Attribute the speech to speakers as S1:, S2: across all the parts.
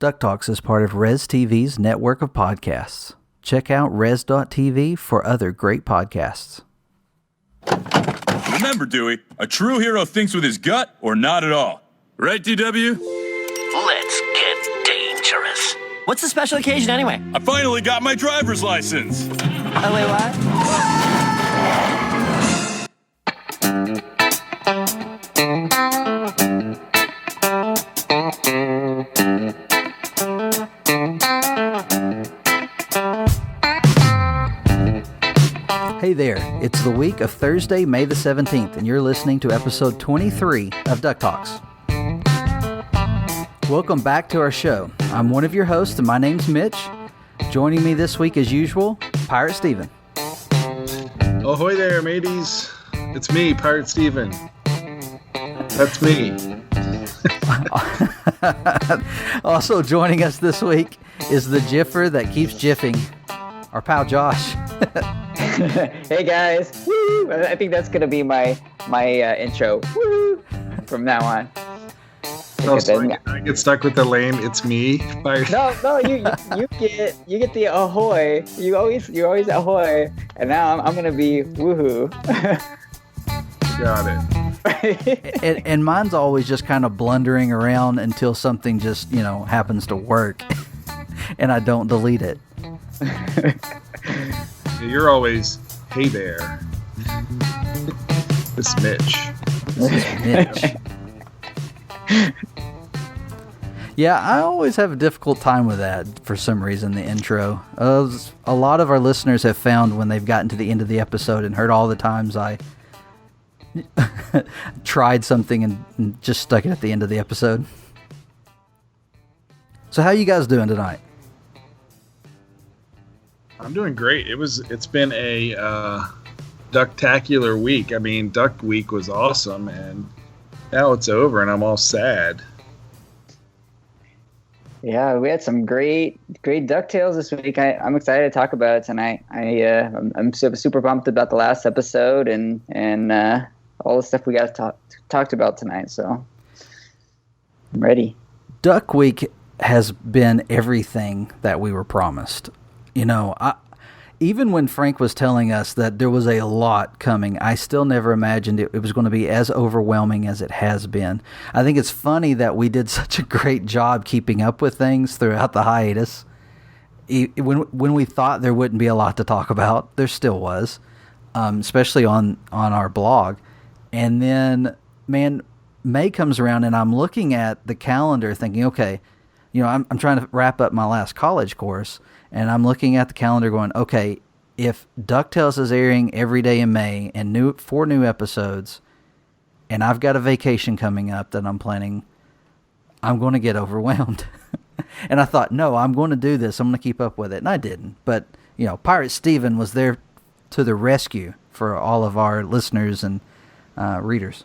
S1: DuckTalks is part of Res TV's network of podcasts. Check out res.tv for other great podcasts.
S2: Remember, Dewey, a true hero thinks with his gut or not at all. Right, DW?
S3: Let's get dangerous. What's the special occasion anyway?
S2: I finally got my driver's license.
S3: Oh, wait, what?
S1: Hey there, it's the week of Thursday, May the 17th, and you're listening to episode 23 of DuckTalks. Welcome back to our show. I'm one of your hosts, and my name's Mitch. Joining me this week, as usual, Pirate Steven.
S4: Ahoy there, mateys. It's me, Pirate Steven. That's me.
S1: Also joining us this week is the Jiffer that keeps jiffing, our pal Josh.
S5: Hey guys, woo! I think that's gonna be my intro, woo! From now on.
S4: Oh, so I get stuck with the lane. It's me.
S5: No, you get the ahoy. You're always ahoy, and now I'm gonna be woohoo.
S4: Got
S1: it. and mine's always just kind of blundering around until something just happens to work, and I don't delete it.
S4: You're always, hey there. This is Mitch.
S1: Yeah, I always have a difficult time with that for some reason, the intro. A lot of our listeners have found when they've gotten to the end of the episode and heard all the times I tried something and just stuck it at the end of the episode. So how you guys doing tonight?
S4: I'm doing great. It's been a ducktacular week. I mean, Duck Week was awesome, and now it's over, and I'm all sad.
S5: Yeah, we had some great Ducktales this week. I'm excited to talk about it tonight. I'm super pumped about the last episode and all the stuff we got talked about tonight. So I'm ready.
S1: Duck Week has been everything that we were promised. Even when Frank was telling us that there was a lot coming, I still never imagined it was going to be as overwhelming as it has been. I think it's funny that we did such a great job keeping up with things throughout the hiatus. When we thought there wouldn't be a lot to talk about, there still was, especially on our blog. And then, man, May comes around and I'm looking at the calendar thinking, okay, I'm trying to wrap up my last college course. And I'm looking at the calendar going, okay, if DuckTales is airing every day in May and 4 new episodes, and I've got a vacation coming up that I'm planning, I'm going to get overwhelmed. And I thought, no, I'm going to do this. I'm going to keep up with it. And I didn't. But, Pirate Steven was there to the rescue for all of our listeners and readers.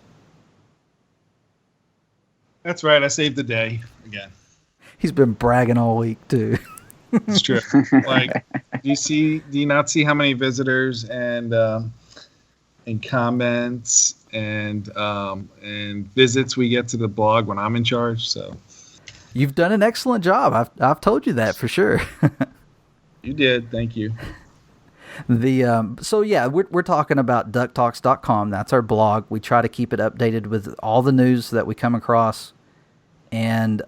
S4: That's right. I saved the day again.
S1: He's been bragging all week, too.
S4: It's true. Like, do you not see how many visitors and comments and visits we get to the blog when I'm in charge? So
S1: you've done an excellent job. I've told you that for sure.
S4: You did. Thank you.
S1: So yeah, we're talking about DuckTalks.com. That's our blog. We try to keep it updated with all the news that we come across, and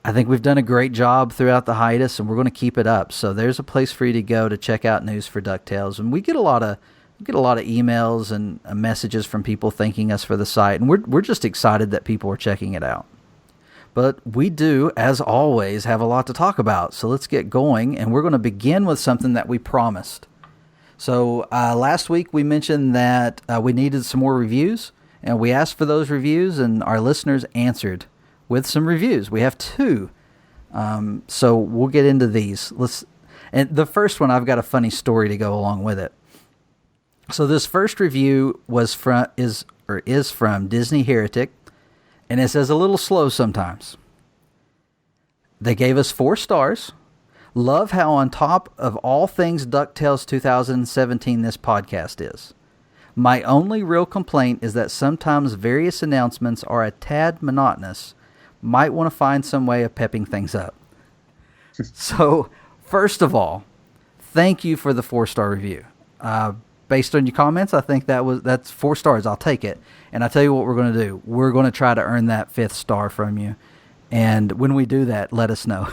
S1: I think we've done a great job throughout the hiatus, and we're going to keep it up. So there's a place for you to go to check out news for DuckTales, and we get a lot of emails and messages from people thanking us for the site, and we're just excited that people are checking it out. But we do, as always, have a lot to talk about. So let's get going, and we're going to begin with something that we promised. So last week we mentioned that we needed some more reviews, and we asked for those reviews, and our listeners answered with some reviews. We have 2. So we'll get into these. And the first one, I've got a funny story to go along with it. So this first review is from Disney Heretic, and it says a little slow sometimes. They gave us 4 stars. Love how on top of all things DuckTales 2017 this podcast is. My only real complaint is that sometimes various announcements are a tad monotonous, might want to find some way of pepping things up. So, first of all, thank you for the 4-star review. Based on your comments, I think that's 4 stars. I'll take it. And I tell you what we're going to do. We're going to try to earn that 5th star from you. And when we do that, let us know.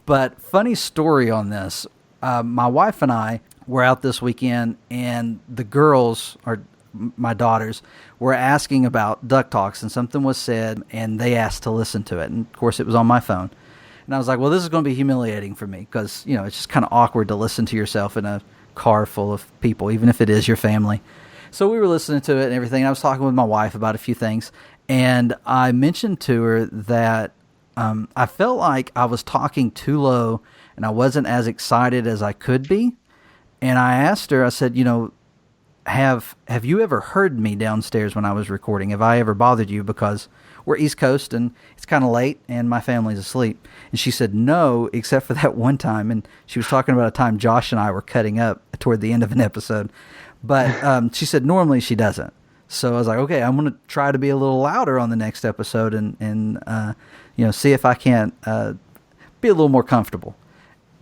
S1: But funny story on this. My wife and I were out this weekend, and the girls, or my daughters, were asking about DuckTalks, and something was said, and they asked to listen to it. And, of course, it was on my phone. And I was like, well, this is going to be humiliating for me because, it's just kind of awkward to listen to yourself in a car full of people, even if it is your family. So we were listening to it and everything. I was talking with my wife about a few things, and I mentioned to her that I felt like I was talking too low and I wasn't as excited as I could be. And I asked her, I said, have you ever heard me downstairs when I was recording? Have I ever bothered you? Because we're East Coast and it's kind of late and my family's asleep. And she said, no, except for that one time. And she was talking about a time Josh and I were cutting up toward the end of an episode. But she said normally she doesn't. So I was like, okay, I'm going to try to be a little louder on the next episode and see if I can't be a little more comfortable.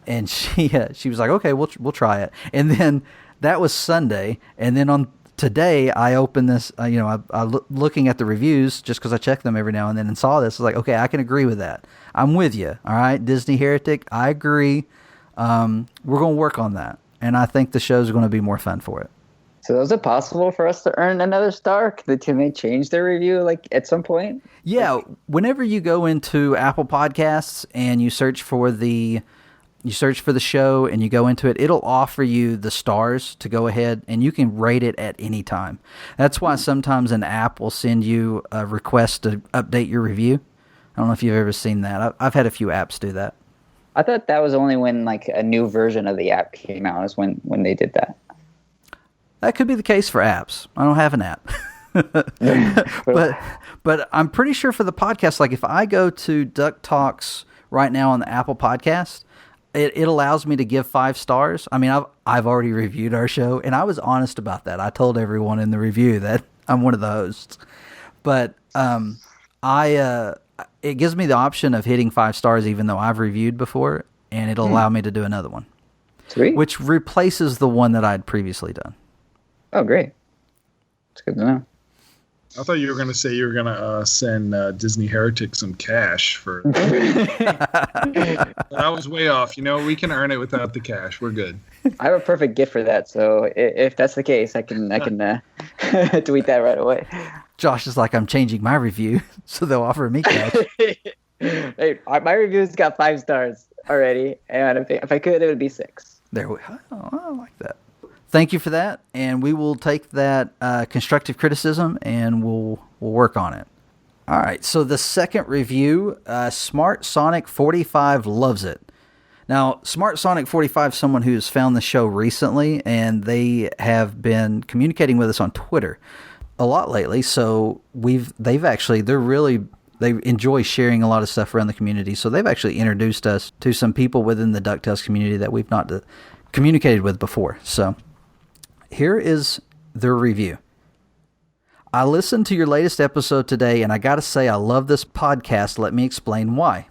S1: And she was like, okay, we'll try it. And then that was Sunday. And then on today, I opened this, looking at the reviews just because I check them every now and then and saw this. I was like, okay, I can agree with that. I'm with you. All right, Disney Heretic, I agree. We're going to work on that. And I think the show's going to be more fun for it.
S5: So is it possible for us to earn another star? Could they change their review at some point?
S1: Yeah, whenever you go into Apple Podcasts and you search for the show and you go into it, it'll offer you the stars to go ahead and you can rate it at any time. That's why sometimes an app will send you a request to update your review. I don't know if you've ever seen that. I've had a few apps do that.
S5: I thought that was only when a new version of the app came out is when they did that.
S1: That could be the case for apps. I don't have an app. but I'm pretty sure for the podcast, if I go to DuckTalks right now on the Apple Podcast, it allows me to give 5 stars. I mean, I've already reviewed our show, and I was honest about that. I told everyone in the review that I'm one of the hosts. But it gives me the option of hitting 5 stars even though I've reviewed before, and it'll allow me to do another one.
S5: Sweet.
S1: Which replaces the one that I'd previously done.
S5: Oh, great. It's good to know.
S4: I thought you were going to say you were going to send Disney Heretic some cash for. I was way off. We can earn it without the cash. We're good.
S5: I have a perfect gift for that. So if that's the case, I can tweet that right away.
S1: Josh is like, I'm changing my review, so they'll offer me cash.
S5: Hey, my review's got 5 stars already, and if I could, it would be 6.
S1: There we go. Oh, I like that. Thank you for that, and we will take that constructive criticism and we'll work on it. All right, so the second review, Smart Sonic 45 loves it. Now, Smart Sonic 45 is someone who's found the show recently, and they have been communicating with us on Twitter a lot lately. So they enjoy sharing a lot of stuff around the community. So they've actually introduced us to some people within the DuckTales community that we've not communicated with before. So here is their review. I listened to your latest episode today, and I gotta say I love this podcast. Let me explain why.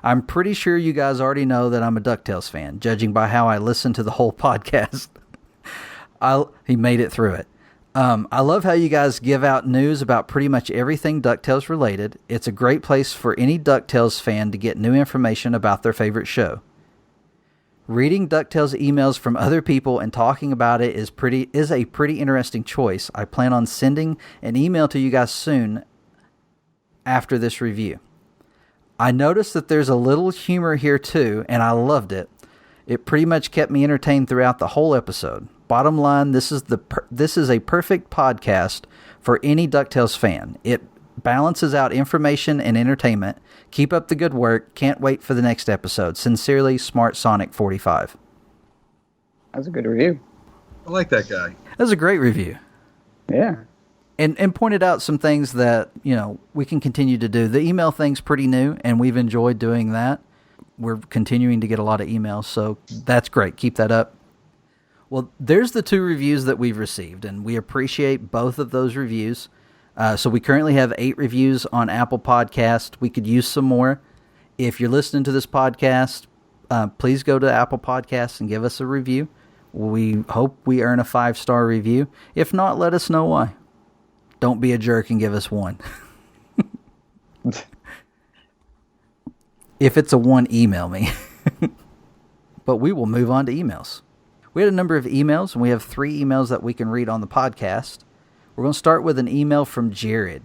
S1: I'm pretty sure you guys already know that I'm a DuckTales fan, judging by how I listened to the whole podcast. He made it through it. I love how you guys give out news about pretty much everything DuckTales related. It's a great place for any DuckTales fan to get new information about their favorite show. Reading DuckTales emails from other people and talking about it is a pretty interesting choice. I plan on sending an email to you guys soon after this review. I noticed that there's a little humor here too, and I loved it. It pretty much kept me entertained throughout the whole episode. Bottom line, this is a perfect podcast for any DuckTales fan. It balances out information and entertainment. Keep up the good work. Can't wait for the next episode. Sincerely, Smart Sonic 45.
S5: That was a good review.
S4: I like that guy.
S1: That was a great review.
S5: Yeah.
S1: And pointed out some things that, we can continue to do. The email thing's pretty new, and we've enjoyed doing that. We're continuing to get a lot of emails, so that's great. Keep that up. Well, there's the 2 reviews that we've received, and we appreciate both of those reviews. So we currently have 8 reviews on Apple Podcast. We could use some more. If you're listening to this podcast, please go to Apple Podcasts and give us a review. We hope we earn a 5-star review. If not, let us know why. Don't be a jerk and give us 1. If it's a 1, email me. But we will move on to emails. We had a number of emails, and we have 3 emails that we can read on the podcast. We're going to start with an email from Jared.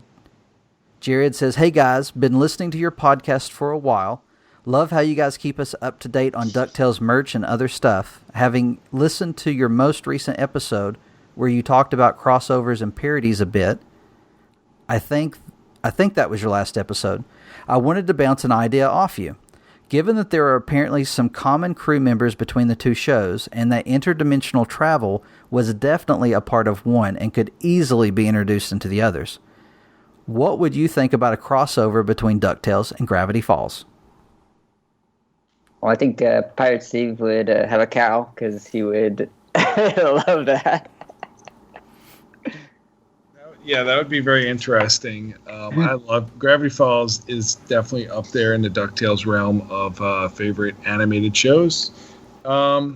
S1: Jared says, "Hey guys, been listening to your podcast for a while. Love how you guys keep us up to date on DuckTales merch and other stuff. Having listened to your most recent episode where you talked about crossovers and parodies a bit, I think that was your last episode. I wanted to bounce an idea off you. Given that there are apparently some common crew members between the 2 shows, and that interdimensional travel was definitely a part of one and could easily be introduced into the others, what would you think about a crossover between DuckTales and Gravity Falls?"
S5: Well, I think Pirate Steve would have a cow because he would love that.
S4: Yeah, that would be very interesting. I love Gravity Falls is definitely up there in the DuckTales realm of favorite animated shows. But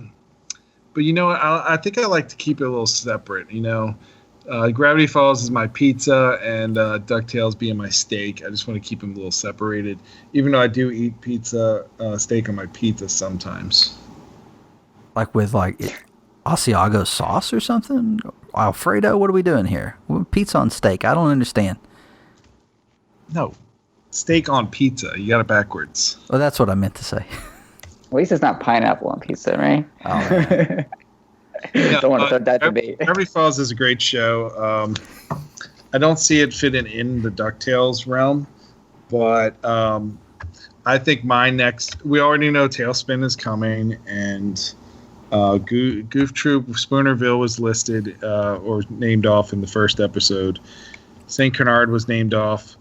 S4: you know, I think I like to keep it a little separate. You know, Gravity Falls is my pizza, and DuckTales being my steak. I just want to keep them a little separated, even though I do eat steak on my pizza sometimes.
S1: Like with Asiago sauce or something? Alfredo? What are we doing here? Pizza on steak? I don't understand.
S4: No, steak on pizza. You got it backwards.
S1: Oh, that's what I meant to say.
S5: At least it's not pineapple on pizza, right?
S1: Oh,
S4: Yeah,
S5: Don't want to start that debate.
S4: Gravity Falls is a great show. I don't see it fitting in the DuckTales realm, but I think my next... We already know Tailspin is coming, and Goof Troop Spoonerville was listed or named off in the first episode. St. Canard was named off.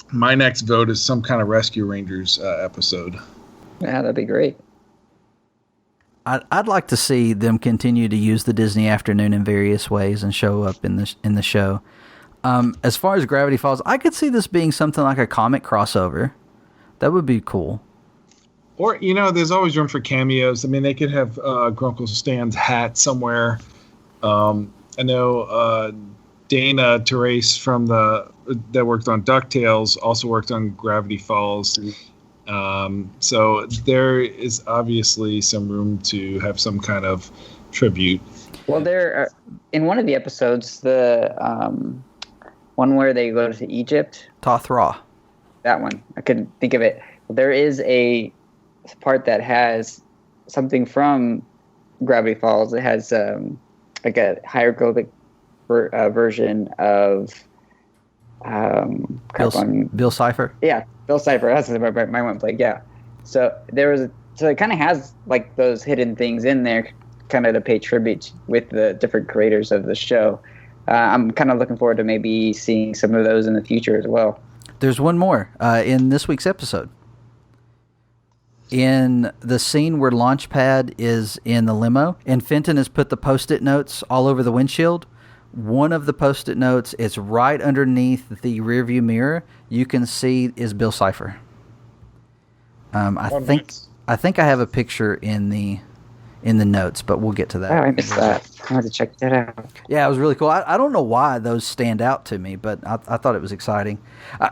S4: My next vote is some kind of Rescue Rangers episode.
S5: Yeah, that'd be great.
S1: I'd like to see them continue to use the Disney afternoon in various ways and show up in the show. As far as Gravity Falls, I could see this being something like a comic crossover. That would be cool.
S4: Or, you know, there's always room for cameos. I mean, they could have Grunkle Stan's hat somewhere. I know Dana Therese that worked on DuckTales also worked on Gravity Falls. So there is obviously some room to have some kind of tribute.
S5: Well, there in one of the episodes, the one where they go to Egypt.
S1: Toth Ra.
S5: That one. I couldn't think of it. There is a part that has something from Gravity Falls. It has like a hieroglyphic version of
S1: Bill Cipher.
S5: Yeah, Bill Cipher. That's my one play. Yeah. So so it kind of has like those hidden things in there, kind of to pay tribute with the different creators of the show. I'm kind of looking forward to maybe seeing some of those in the future as well.
S1: There's one more in this week's episode. In the scene where Launchpad is in the limo, and Fenton has put the Post-it notes all over the windshield. One of the Post-it notes is right underneath the rearview mirror. You can see is Bill Cipher. I think I have a picture in the notes, but we'll get to that.
S5: Oh, I missed that. I have to check that out.
S1: Yeah, it was really cool. I don't know why those stand out to me, but I thought it was exciting.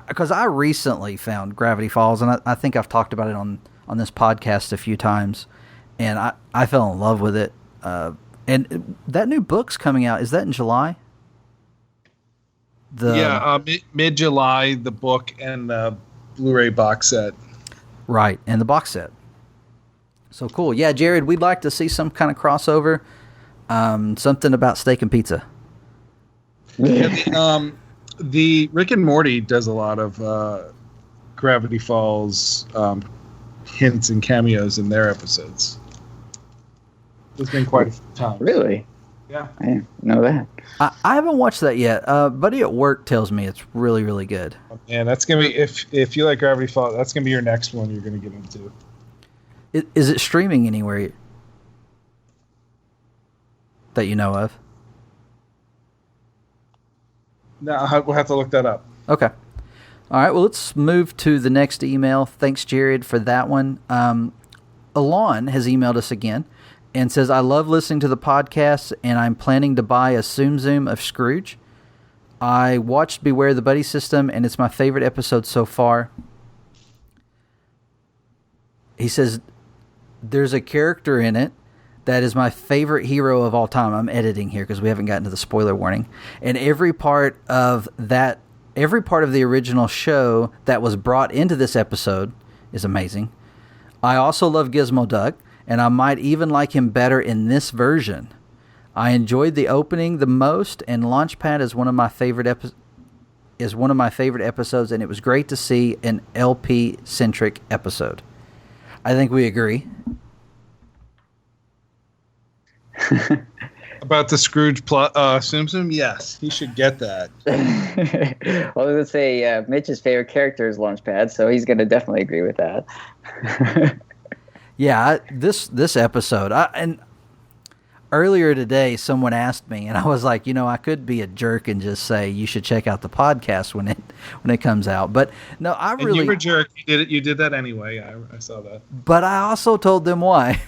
S1: Because I recently found Gravity Falls, and I think I've talked about it on this podcast a few times, and I fell in love with it. And that new book's coming out. Is that in July?
S4: Mid-July, the book and the Blu-ray box set.
S1: Right, and the box set. So cool. Yeah, Jared, we'd like to see some kind of crossover. Something about steak and pizza.
S4: Yeah, the Rick and Morty does a lot of Gravity Falls hints and cameos in their episodes. There's been quite a few times.
S5: Really?
S4: Yeah.
S5: I didn't know that.
S1: I haven't watched that yet. Buddy at work tells me it's really, really good.
S4: And that's going to be, if you like Gravity Falls, that's going to be your next one you're going to get into.
S1: Is it streaming anywhere that you know of?
S4: No, we'll have to look that up.
S1: Okay. All right, well, let's move to the next email. Thanks, Jared, for that one. Alon has emailed us again and says, I love listening to the podcast, and I'm planning to buy a Zoom Zoom of Scrooge. I watched Beware the Buddy System, and it's my favorite episode so far. He says, there's a character in it that is my favorite hero of all time. I'm editing here because we haven't gotten to the spoiler warning. And every part of the original show that was brought into this episode is amazing. I also love Gizmo Duck, and I might even like him better in this version. I enjoyed the opening the most, and Launchpad is one of my favorite episodes, and it was great to see an LP-centric episode. I think we agree.
S4: About the Scrooge Tsum Tsum? Yes, he should get that.
S5: Well, I was going to say Mitch's favorite character is Launchpad, so he's going to definitely agree with that.
S1: Yeah, this episode, and earlier today someone asked me, and I was like, I could be a jerk and just say you should check out the podcast when it comes out. But no,
S4: And you were a jerk. You did that anyway. I saw that.
S1: But I also told them why.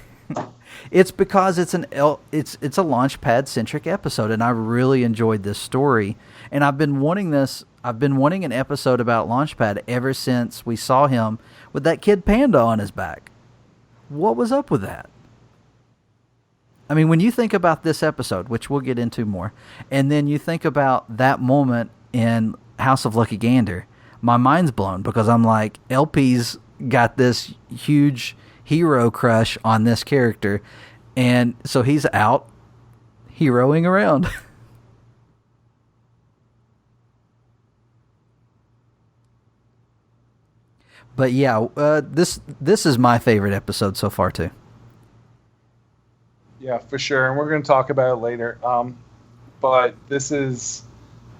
S1: It's because it's a Launchpad centric episode, and I really enjoyed this story. And I've been wanting an episode about Launchpad ever since we saw him with that kid panda on his back. What was up with that? I mean, when you think about this episode, which we'll get into more, and then you think about that moment in House of Lucky Gander, my mind's blown because I'm like, LP's got this huge hero crush on this character, and so he's out heroing around. But yeah, this is my favorite episode so far too.
S4: Yeah, for sure, and we're going to talk about it later. But this is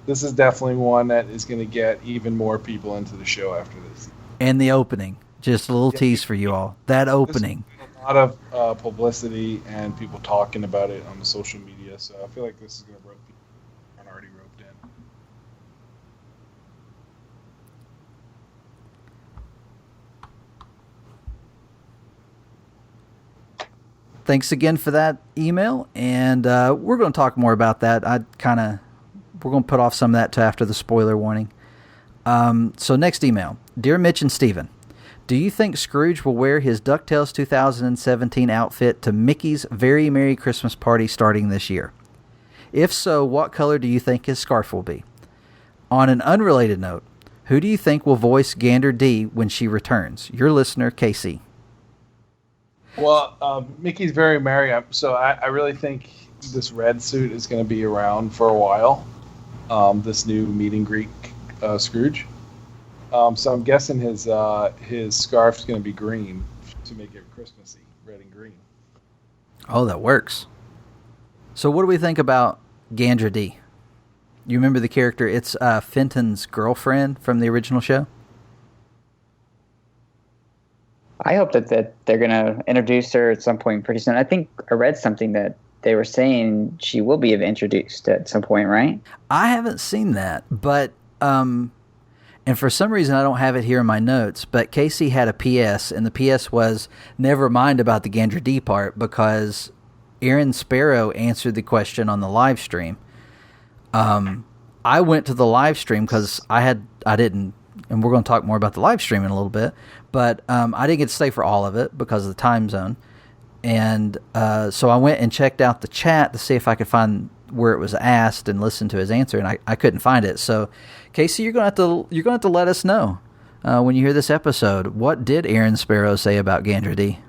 S4: definitely one that is going to get even more people into the show after this.
S1: And the opening, just a little tease for you all. That opening.
S4: A lot of publicity and people talking about it on the social media, so I feel like this is going to rope people who aren't already roped in.
S1: Thanks again for that email, and we're going to talk more about that. We're going to put off some of that to after the spoiler warning. So next email. Dear Mitch and Steven, do you think Scrooge will wear his DuckTales 2017 outfit to Mickey's Very Merry Christmas Party starting this year? If so, what color do you think his scarf will be? On an unrelated note, who do you think will voice Gander D when she returns? Your listener, Casey.
S4: Well, Mickey's Very Merry, so I really think this red suit is going to be around for a while, this new meet and greet Scrooge. So I'm guessing his scarf is going to be green to make it Christmassy, red and green.
S1: Oh, that works. So what do we think about Gander D? You remember the character? It's Fenton's girlfriend from the original show.
S5: I hope that they're going to introduce her at some point pretty soon. I think I read something that they were saying she will be introduced at some point, right?
S1: I haven't seen that, but and for some reason I don't have it here in my notes, but Casey had a PS, and the PS was, never mind about the Gander D part, because Aaron Sparrow answered the question on the live stream. I went to the live stream because I didn't, and we're going to talk more about the live stream in a little bit, but I didn't get to stay for all of it because of the time zone. And so I went and checked out the chat to see if I could find where it was asked and listen to his answer, and I couldn't find it. So, Casey, you're going to have to let us know when you hear this episode. What did Aaron Sparrow say about Gander D?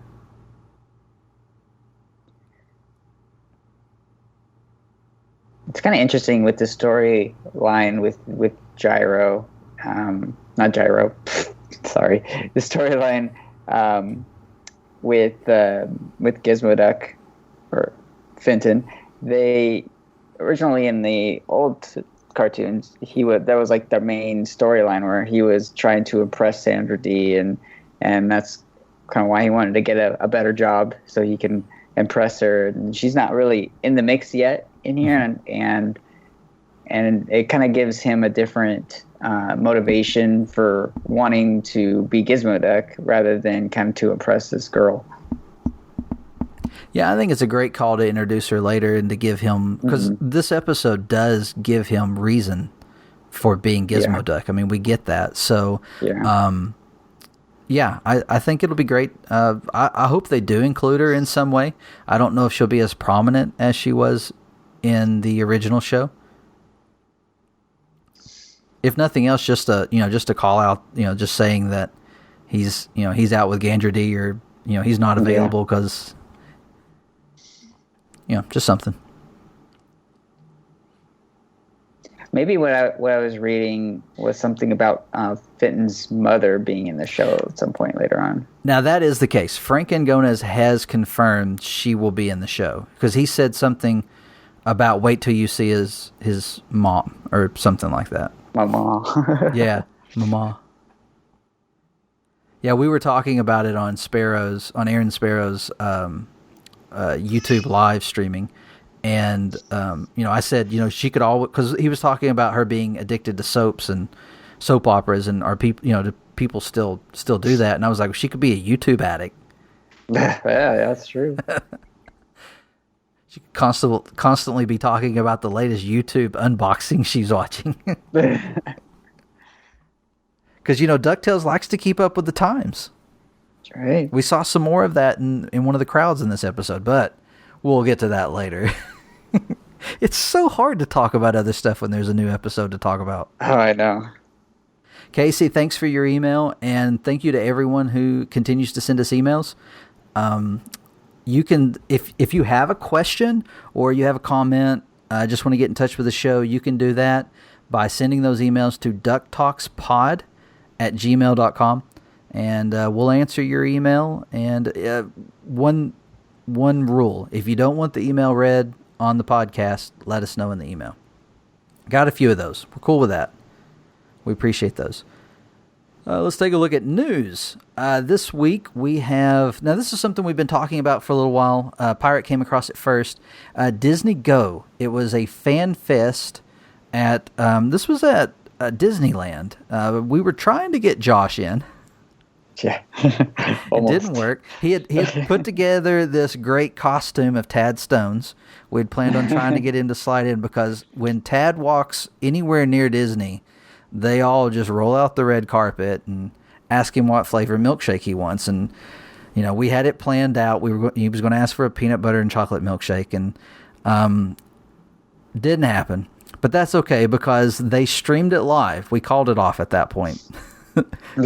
S5: It's kind of interesting with the storyline with Gyro, not Gyro. Sorry, the storyline with Gizmo Duck or Fenton. They originally in the old cartoons, that was like their main storyline where he was trying to impress Sandra Dee, and that's kind of why he wanted to get a better job so he can impress her. And she's not really in the mix yet in here, and it kind of gives him a different motivation for wanting to be Gizmo Duck rather than kind of to impress this girl.
S1: Yeah, I think it's a great call to introduce her later and to give him, because this episode does give him reason for being Gizmo Duck. I mean, we get that. So, I think it'll be great. I hope they do include her in some way. I don't know if she'll be as prominent as she was in the original show. If nothing else, just to call out, just saying that he's out with Gandra D, or he's not available because just something.
S5: Maybe what I was reading was something about Fenton's mother being in the show at some point later on.
S1: Now that is the case. Frank Angones has confirmed she will be in the show, because he said something about wait till you see his mom or something like that.
S5: Mama.
S1: Yeah, Mama. Yeah, we were talking about it on Aaron Sparrow's YouTube live streaming. And, I said, she could always, because he was talking about her being addicted to soaps and soap operas, and are people, do people still do that? And I was like, she could be a YouTube addict.
S5: Yeah, that's true.
S1: She could constantly be talking about the latest YouTube unboxing she's watching. Because, DuckTales likes to keep up with the times.
S5: That's right.
S1: We saw some more of that in one of the crowds in this episode, but we'll get to that later. It's so hard to talk about other stuff when there's a new episode to talk about.
S5: Oh, I know.
S1: Casey, thanks for your email, and thank you to everyone who continues to send us emails. You can, if you have a question or you have a comment, just want to get in touch with the show, you can do that by sending those emails to ducktalkspod@gmail.com, and we'll answer your email. And one rule: if you don't want the email read on the podcast, let us know in the email. Got a few of those. We're cool with that. We appreciate those. Let's take a look at news. This week we have... Now, this is something we've been talking about for a little while. Pirate came across it first. Disney Go. It was a fan fest at... this was at Disneyland. We were trying to get Josh in.
S5: Yeah.
S1: It didn't work. He had put together this great costume of Tad Stones. We'd planned on trying to get him to slide in, because when Tad walks anywhere near Disney, they all just roll out the red carpet and ask him what flavor milkshake he wants. And, we had it planned out. He was going to ask for a peanut butter and chocolate milkshake, and didn't happen. But that's okay, because they streamed it live. We called it off at that point.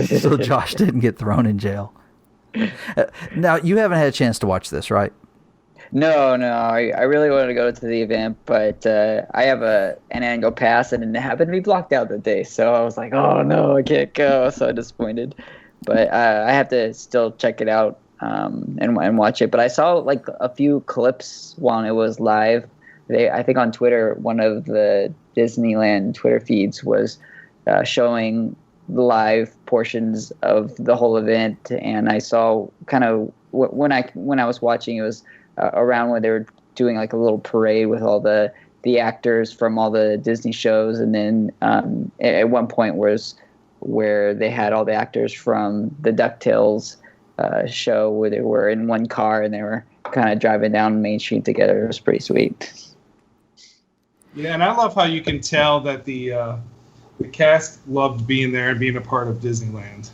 S1: So Josh didn't get thrown in jail. Now, you haven't had a chance to watch this, right?
S5: No. I really wanted to go to the event, but I have an annual pass, and it happened to be blocked out that day. So I was like, oh, no, I can't go. So disappointed. But I have to still check it out and watch it. But I saw like a few clips while it was live. I think on Twitter, one of the Disneyland Twitter feeds was showing live portions of the whole event, and I saw kind of when I was watching, it was around when they were doing like a little parade with all the actors from all the Disney shows, and then at one point was where they had all the actors from the DuckTales show, where they were in one car and they were kind of driving down Main Street together. It was pretty sweet.
S4: Yeah, and I love how you can tell that the cast loved being there and being a part of Disneyland.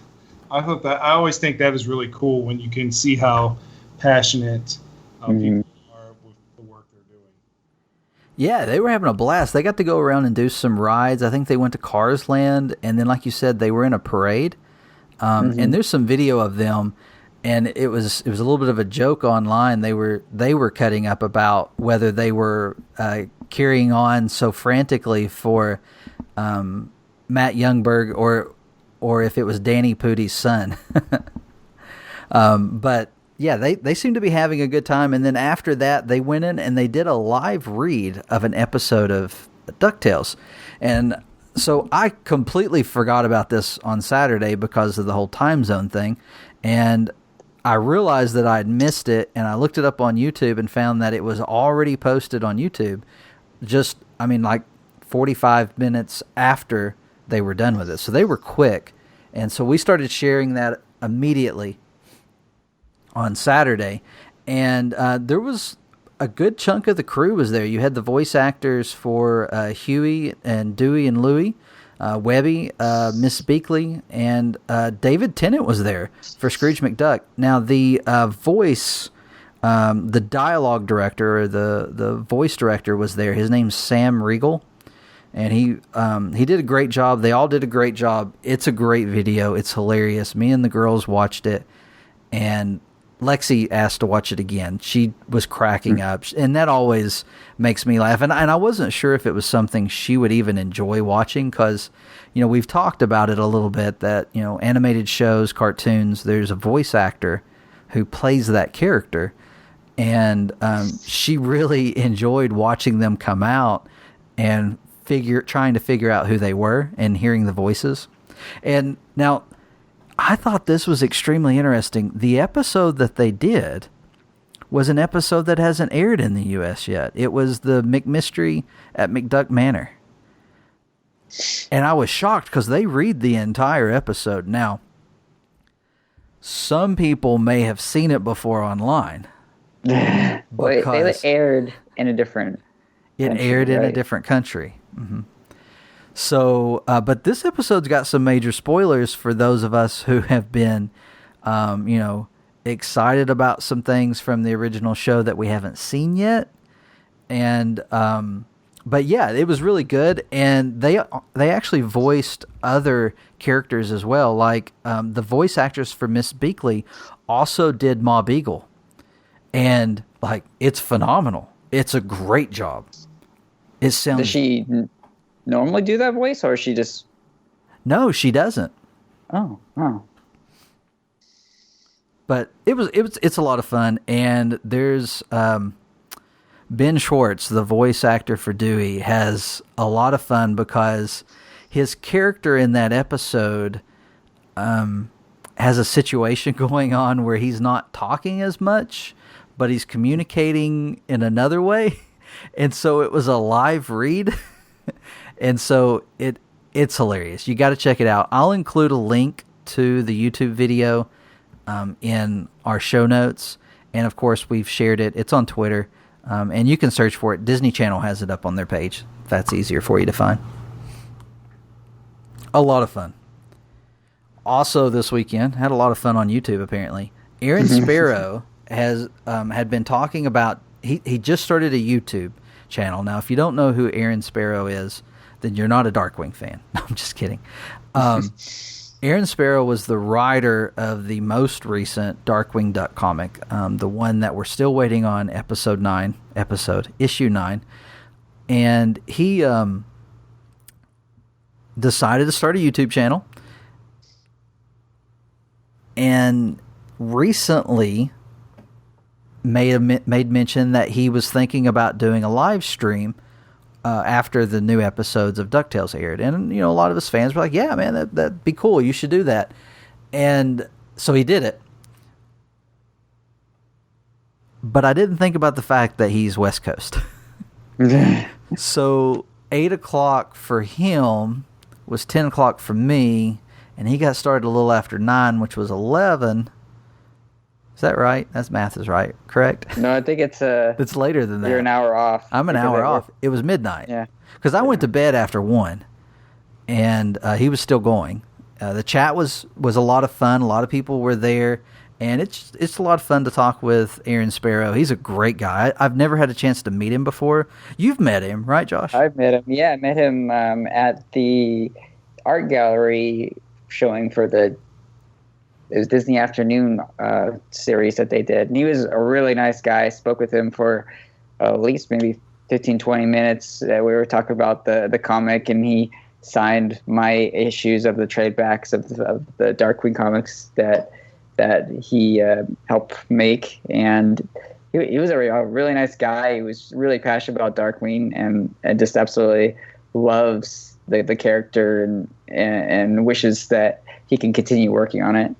S4: I always think that is really cool when you can see how passionate people are with the work they're doing.
S1: Yeah, they were having a blast. They got to go around and do some rides. I think they went to Cars Land, and then, like you said, they were in a parade. And there's some video of them, and it was a little bit of a joke online. They were cutting up about whether they were carrying on so frantically for Matt Youngberg or if it was Danny Pudi's son. But yeah, they seem to be having a good time. And then after that, they went in and they did a live read of an episode of DuckTales. And so I completely forgot about this on Saturday because of the whole time zone thing. And I realized that I had missed it, and I looked it up on YouTube and found that it was already posted on YouTube. Just, like 45 minutes after they were done with it. So they were quick. And so we started sharing that immediately on Saturday. And there was a good chunk of the crew was there. You had the voice actors for Huey and Dewey and Louie, Webby, Miss Beakley, and David Tennant was there for Scrooge McDuck. Now, the voice, the dialogue director, or the voice director was there. His name's Sam Riegel, and he did a great job. They all did a great job. It's a great video. It's hilarious. Me and the girls watched it, and Lexi asked to watch it again. She was cracking up, and that always makes me laugh. And I wasn't sure if it was something she would even enjoy watching because, we've talked about it a little bit that, animated shows, cartoons, there's a voice actor who plays that character. And she really enjoyed watching them come out and trying to figure out who they were and hearing the voices. And now, I thought this was extremely interesting. The episode that they did was an episode that hasn't aired in the U.S. yet. It was the McMystery at McDuck Manor. And I was shocked because they read the entire episode. Now, some people may have seen it before online.
S5: Wait, they aired in a different country,
S1: aired in a different country. Mm-hmm. So, but this episode's got some major spoilers for those of us who have been, excited about some things from the original show that we haven't seen yet. And, but yeah, it was really good. And they actually voiced other characters as well. Like, the voice actress for Miss Beakley also did Ma Beagle. And it's phenomenal. It's a great job. It sounds...
S5: Does she normally do that voice, or is she just...
S1: No, she doesn't.
S5: Oh.
S1: But it's a lot of fun, and there's Ben Schwartz, the voice actor for Dewey, has a lot of fun because his character in that episode has a situation going on where he's not talking as much, but he's communicating in another way, and so it was a live read. And so it's hilarious. You got to check it out. I'll include a link to the YouTube video in our show notes. And, of course, we've shared it. It's on Twitter. And you can search for it. Disney Channel has it up on their page. If that's easier for you to find. A lot of fun. Also this weekend, had a lot of fun on YouTube, apparently. Aaron Sparrow had been talking about... He just started a YouTube channel. Now, if you don't know who Aaron Sparrow is, then you're not a Darkwing fan. No, I'm just kidding. Aaron Sparrow was the writer of the most recent Darkwing Duck comic, the one that we're still waiting on, issue 9. And he decided to start a YouTube channel. And recently made mention that he was thinking about doing a live stream after the new episodes of DuckTales aired. And, a lot of his fans were like, yeah, man, that'd be cool. You should do that. And so he did it. But I didn't think about the fact that he's West Coast. So 8 o'clock for him was 10 o'clock for me. And he got started a little after 9, which was 11. Is that right? That's math is right, correct?
S5: No, I think it's
S1: later than that.
S5: You're an hour off.
S1: I'm an hour off. It was midnight.
S5: Yeah.
S1: Because I went to bed after 1, and he was still going. The chat was a lot of fun. A lot of people were there, and it's a lot of fun to talk with Aaron Sparrow. He's a great guy. I've never had a chance to meet him before. You've met him, right, Josh?
S5: I've met him. Yeah, I met him at the art gallery showing for it was Disney Afternoon series that they did. And he was a really nice guy. I spoke with him for at least maybe 15, 20 minutes. We were talking about the comic, and he signed my issues of the trade backs of the Darkwing comics that he helped make. And he was a really nice guy. He was really passionate about Darkwing and just absolutely loves the character and wishes that he can continue working on it.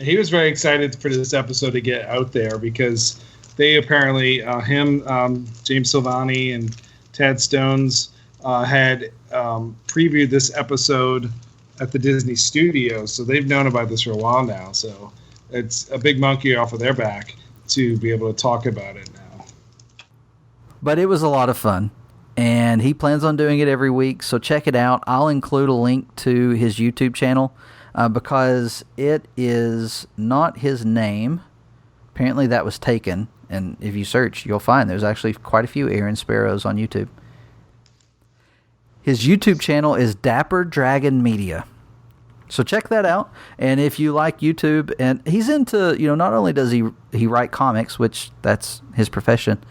S4: He was very excited for this episode to get out there because they apparently, James Silvani and Tad Stones, had previewed this episode at the Disney Studios, so they've known about this for a while now. So it's a big monkey off of their back to be able to talk about it now.
S1: But it was a lot of fun, and he plans on doing it every week, so check it out. I'll include a link to his YouTube channel because it is not his name. Apparently that was taken, and if you search, you'll find there's actually quite a few Aaron Sparrows on YouTube. His YouTube channel is Dapper Dragon Media. So check that out. And if you like YouTube, and he's into, not only does he write comics, which that's his profession,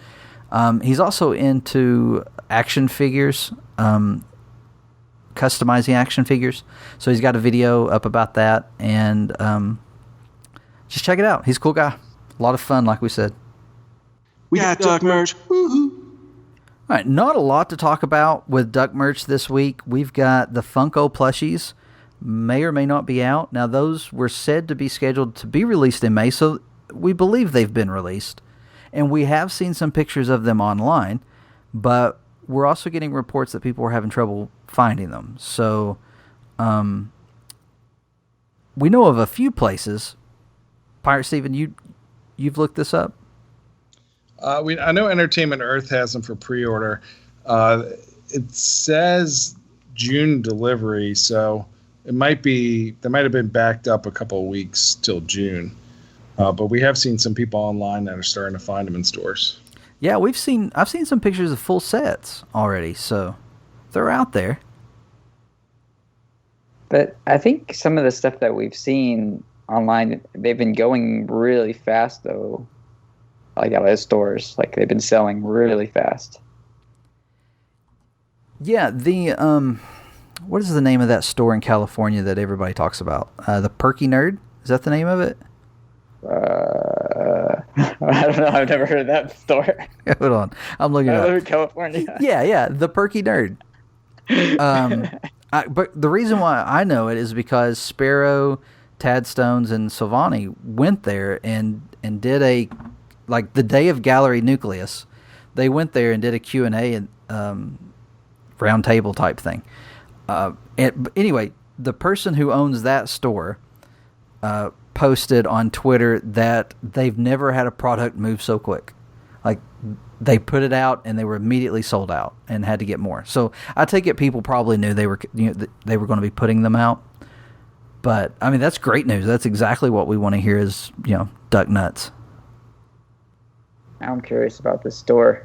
S1: he's also into action figures, customizing action figures. So he's got a video up about that, and just check it out. He's a cool guy. A lot of fun, like we said.
S6: We got Duck merch. Woohoo!
S1: All right, not a lot to talk about with Duck merch this week. We've got the Funko plushies. May or may not be out. Now, those were said to be scheduled to be released in May, so we believe they've been released. And we have seen some pictures of them online, but we're also getting reports that people are having trouble finding them. So, we know of a few places. Pirate Steven, you've looked this up?
S4: I know Entertainment Earth has them for pre-order. It says June delivery, so they might have been backed up a couple of weeks till June. But we have seen some people online that are starting to find them in stores.
S1: Yeah, I've seen some pictures of full sets already, so they're out there.
S5: But I think some of the stuff that we've seen online, they've been going really fast, though. Like out of stores, like they've been selling really fast.
S1: Yeah, the what is the name of that store in California that everybody talks about? The Perky Nerd? Is that the name of it?
S5: I don't know. I've never heard of that store.
S1: Hold on, I'm looking it up.
S5: I live in California.
S1: Yeah, the Perky Nerd. But the reason why I know it is because Sparrow, Tad Stones, and Silvani went there and did a, like the day of Gallery Nucleus, they went there and did a Q&A and round table type thing. But anyway, the person who owns that store posted on Twitter that they've never had a product move so quick. Like, they put it out and they were immediately sold out and had to get more. So I take it people probably knew they were going to be putting them out. But I mean, that's great news. That's exactly what we want to hear is, duck nuts.
S5: I'm curious about this store.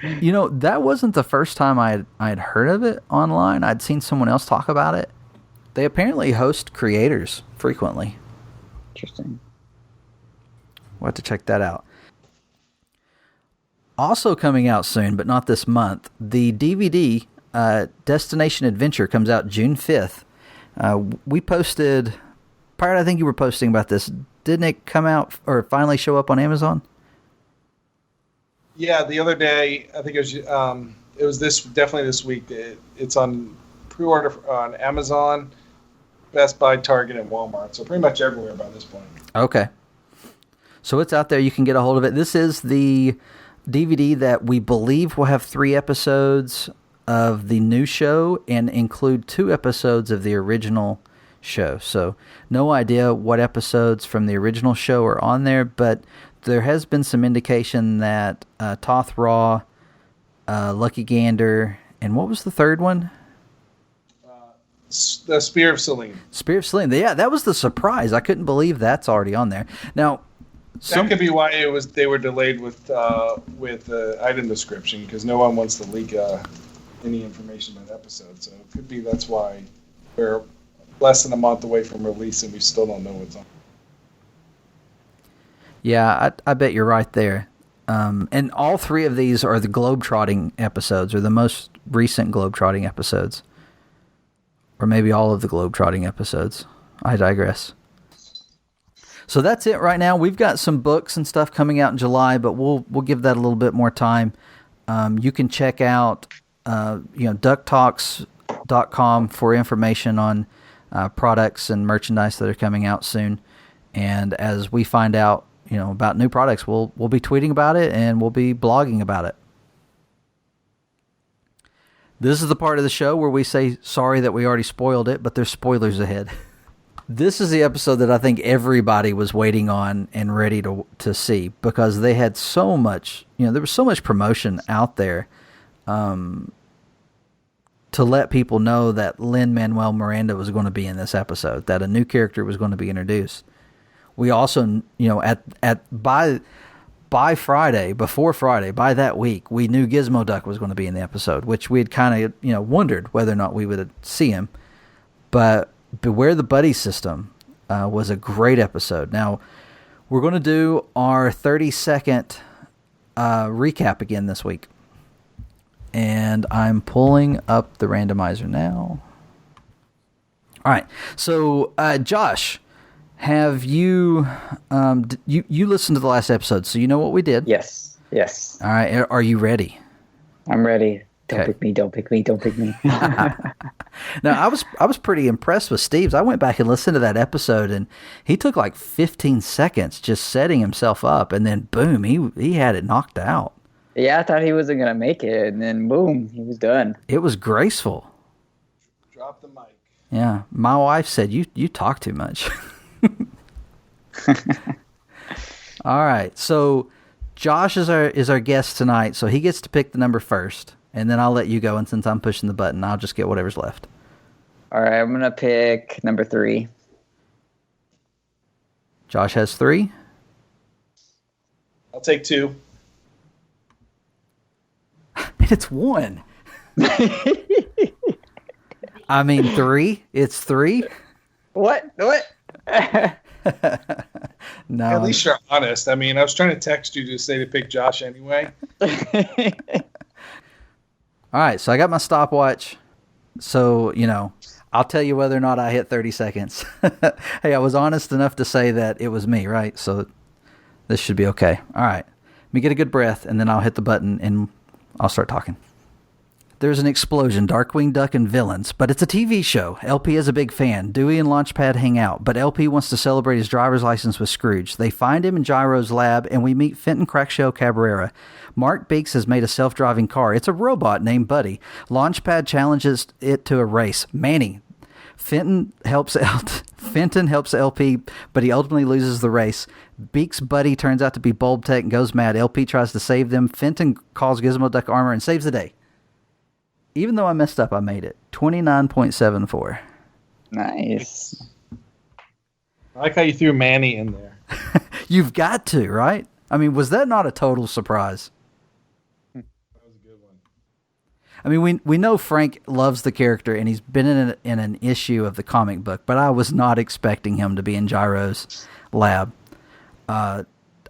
S1: That wasn't the first time I had heard of it online. I'd seen someone else talk about it. They apparently host creators frequently.
S5: Interesting.
S1: We'll have to check that out. Also coming out soon, but not this month, the DVD Destination Adventure comes out June 5th. We posted... Pirate, I think you were posting about this. Didn't it come out or finally show up on Amazon?
S4: Yeah, the other day, I think it was definitely this week. It's on pre-order on Amazon, Best Buy, Target, and Walmart. So pretty much everywhere by this point.
S1: Okay. So it's out there. You can get a hold of it. This is the DVD that we believe will have 3 episodes of the new show and include 2 episodes of the original show. So no idea what episodes from the original show are on there, but there has been some indication that Toth Raw, Lucky Gander, and what was the third one?
S4: The Spear of Selene.
S1: Spear of Selene. Yeah, that was the surprise. I couldn't believe that's already on there. Now,
S4: that could be why they were delayed with the item description, because no one wants to leak any information about that episode. So it could be that's why we're less than a month away from release and we still don't know what's on.
S1: Yeah, I bet you're right there. And all 3 of these are the globetrotting episodes, or the most recent globetrotting episodes. Or maybe all of the globetrotting episodes. I digress. So that's it right now. We've got some books and stuff coming out in July, but we'll give that a little bit more time. You can check out DuckTalks.com for information on products and merchandise that are coming out soon. And as we find out, about new products, we'll be tweeting about it and we'll be blogging about it. This is the part of the show where we say sorry that we already spoiled it, but there's spoilers ahead. This is the episode that I think everybody was waiting on and ready to see, because they had so much, there was so much promotion out there to let people know that Lin-Manuel Miranda was going to be in this episode, that a new character was going to be introduced. We also, by Friday, before Friday, by that week, we knew Gizmo Duck was going to be in the episode, which we had kind of, wondered whether or not we would see him. But Beware the Buddy System was a great episode. Now, we're going to do our 30-second recap again this week. And I'm pulling up the randomizer now. All right. So, Josh, have you you listened to the last episode, so you know what we did?
S5: Yes.
S1: All right. Are you ready?
S5: I'm ready. Don't
S1: Okay.
S5: pick me. Don't pick me. Don't pick me.
S1: Now, I was pretty impressed with Steve's. I went back and listened to that episode, and he took like 15 seconds just setting himself up, and then boom, he had it knocked out.
S5: Yeah, I thought he wasn't gonna make it, and then boom, he was done.
S1: It was graceful.
S4: Drop the mic.
S1: Yeah, my wife said you talk too much. All right, so Josh is our guest tonight, so he gets to pick the number first, and then I'll let you go. And since I'm pushing the button, I'll just get whatever's left.
S5: All right, I'm gonna pick number 3.
S1: Josh has 3.
S4: I'll take 2.
S1: And it's 1. I mean 3. It's 3.
S5: What?
S1: No.
S4: At least you're honest. I mean, I was trying to text you to say to pick Josh anyway.
S1: All right, so I got my stopwatch. So, I'll tell you whether or not I hit 30 seconds. Hey, I was honest enough to say that it was me, right? So this should be okay. All right. Let me get a good breath, and then I'll hit the button, and I'll start talking. There's an explosion, Darkwing Duck and villains, but it's a TV show. LP is a big fan. Dewey and Launchpad hang out, but LP wants to celebrate his driver's license with Scrooge. They find him in Gyro's lab, and we meet Fenton Crackshell Cabrera. Mark Beeks has made a self-driving car. It's a robot named Buddy. Launchpad challenges it to a race. Manny. Fenton helps LP, but he ultimately loses the race. Beaks' buddy turns out to be Bulb Tech and goes mad. LP tries to save them. Fenton calls Gizmo Duck armor and saves the day. Even though I messed up, I made it. 29.74.
S5: Nice.
S4: I like how you threw Manny in there.
S1: You've got to, right? I mean, was that not a total surprise?
S4: That was a good one.
S1: I mean, we know Frank loves the character, and he's been in an issue of the comic book, but I was not expecting him to be in Gyro's lab. I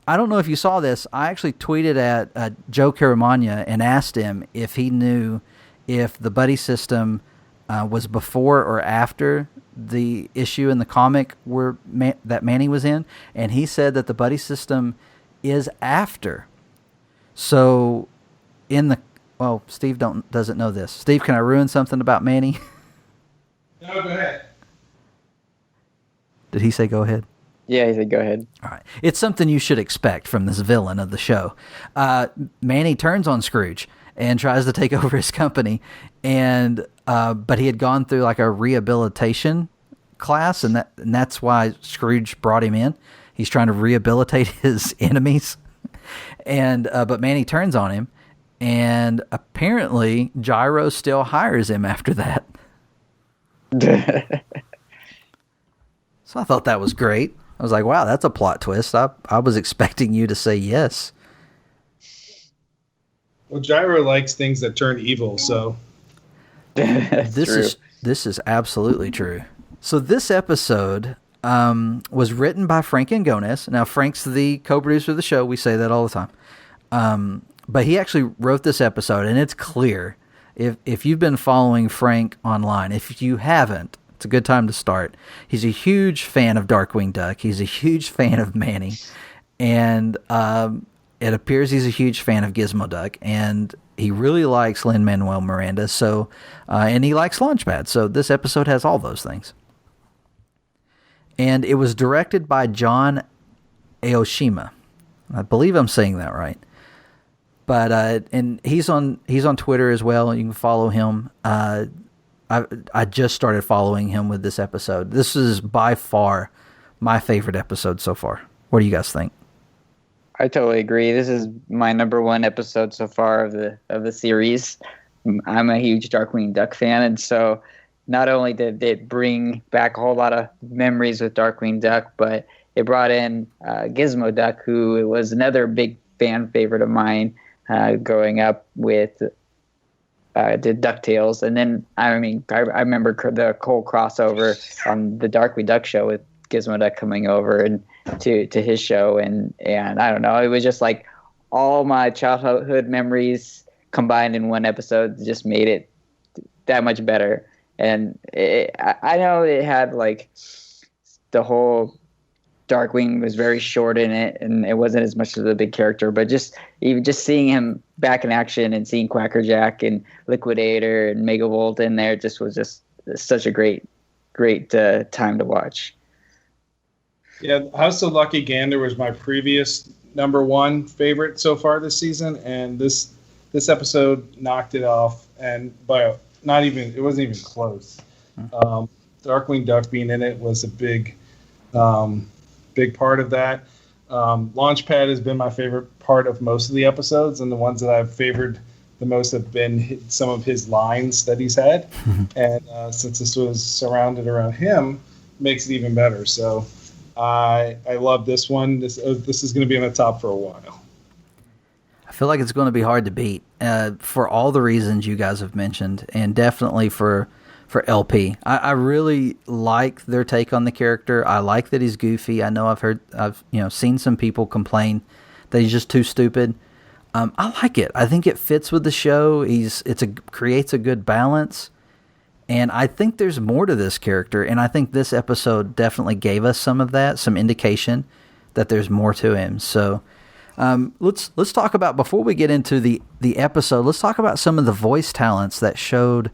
S1: don't know if you saw this. I actually tweeted at Joe Caramagna and asked him if he knew if the buddy system was before or after the issue in the comic that Manny was in, and he said that the buddy system is after. So, Steve doesn't know this. Steve, can I ruin something about Manny?
S4: No, go ahead.
S1: Did he say go ahead?
S5: Yeah, he said go ahead.
S1: All right. It's something you should expect from this villain of the show. Manny turns on Scrooge and tries to take over his company, and but he had gone through like a rehabilitation class, and that's why Scrooge brought him in. He's trying to rehabilitate his enemies, and but Manny turns on him, and apparently Gyro still hires him after that. So I thought that was great. I was like, wow, that's a plot twist. I was expecting you to say yes.
S4: Well, Gyro likes things that turn evil, so
S1: This is absolutely true. So this episode was written by Frank Angones. Now, Frank's the co-producer of the show. We say that all the time. But he actually wrote this episode, and it's clear. If you've been following Frank online, if you haven't, it's a good time to start. He's a huge fan of Darkwing Duck. He's a huge fan of Manny. And it appears he's a huge fan of Gizmo Duck. And he really likes Lin-Manuel Miranda. So, and he likes Launchpad. So this episode has all those things. And it was directed by John Aoshima. I believe I'm saying that right. But and he's on Twitter as well. You can follow him. I just started following him with this episode. This is by far my favorite episode so far. What do you guys think?
S5: I totally agree. This is my number one episode so far of the series. I'm a huge Darkwing Duck fan, and so not only did it bring back a whole lot of memories with Darkwing Duck, but it brought in Gizmo Duck, who was another big fan favorite of mine growing up with did DuckTales. And then, I remember the whole crossover on the Darkwing Duck show with Gizmo Duck coming over and to his show. And I don't know, it was just like all my childhood memories combined in one episode just made it that much better. And I know it had like the whole Darkwing was very short in it, and it wasn't as much of a big character. But just seeing him back in action and seeing Quackerjack and Liquidator and Megavolt in there was just such a great time to watch.
S4: Yeah, House of Lucky Gander was my previous number one favorite so far this season, and this episode knocked it off, and it wasn't even close. Darkwing Duck being in it was a big part of that. Launchpad has been my favorite part of most of the episodes, and the ones that I've favored the most have been some of his lines that he's had. And since this was surrounded around him, makes it even better. So I love this one. This is going to be on the top for a while.
S1: I feel like it's going to be hard to beat for all the reasons you guys have mentioned, and definitely for LP. I really like their take on the character. I like that he's goofy. I know I've seen some people complain that he's just too stupid. I like it. I think it fits with the show. Creates a good balance, and I think there's more to this character. And I think this episode definitely gave us some of that, some indication that there's more to him. So let's talk about, before we get into the episode, let's talk about some of the voice talents that showed.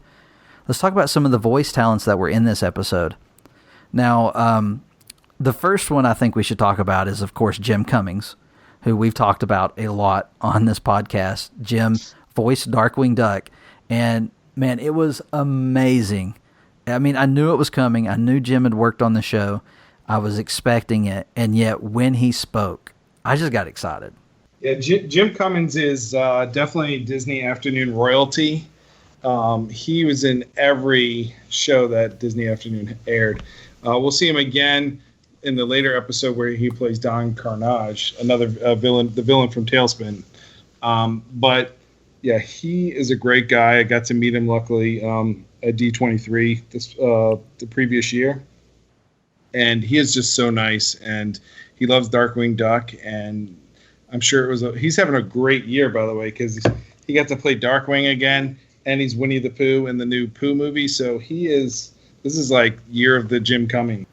S1: Let's talk about some of the voice talents that were in this episode. Now, the first one I think we should talk about is, of course, Jim Cummings, who we've talked about a lot on this podcast. Jim voiced Darkwing Duck, and man, it was amazing. I mean, I knew it was coming. I knew Jim had worked on the show. I was expecting it, and yet when he spoke, I just got excited.
S4: Yeah, Jim Cummings is definitely Disney Afternoon royalty. He was in every show that Disney Afternoon aired. We'll see him again in the later episode where he plays Don Carnage, another villain, the villain from Tailspin. But yeah, he is a great guy. I got to meet him luckily at D23 the previous year, and he is just so nice. And he loves Darkwing Duck, and I'm sure he's having a great year, by the way, because he got to play Darkwing again. And he's Winnie the Pooh in the new Pooh movie. So this is like year of the Jim Cummings.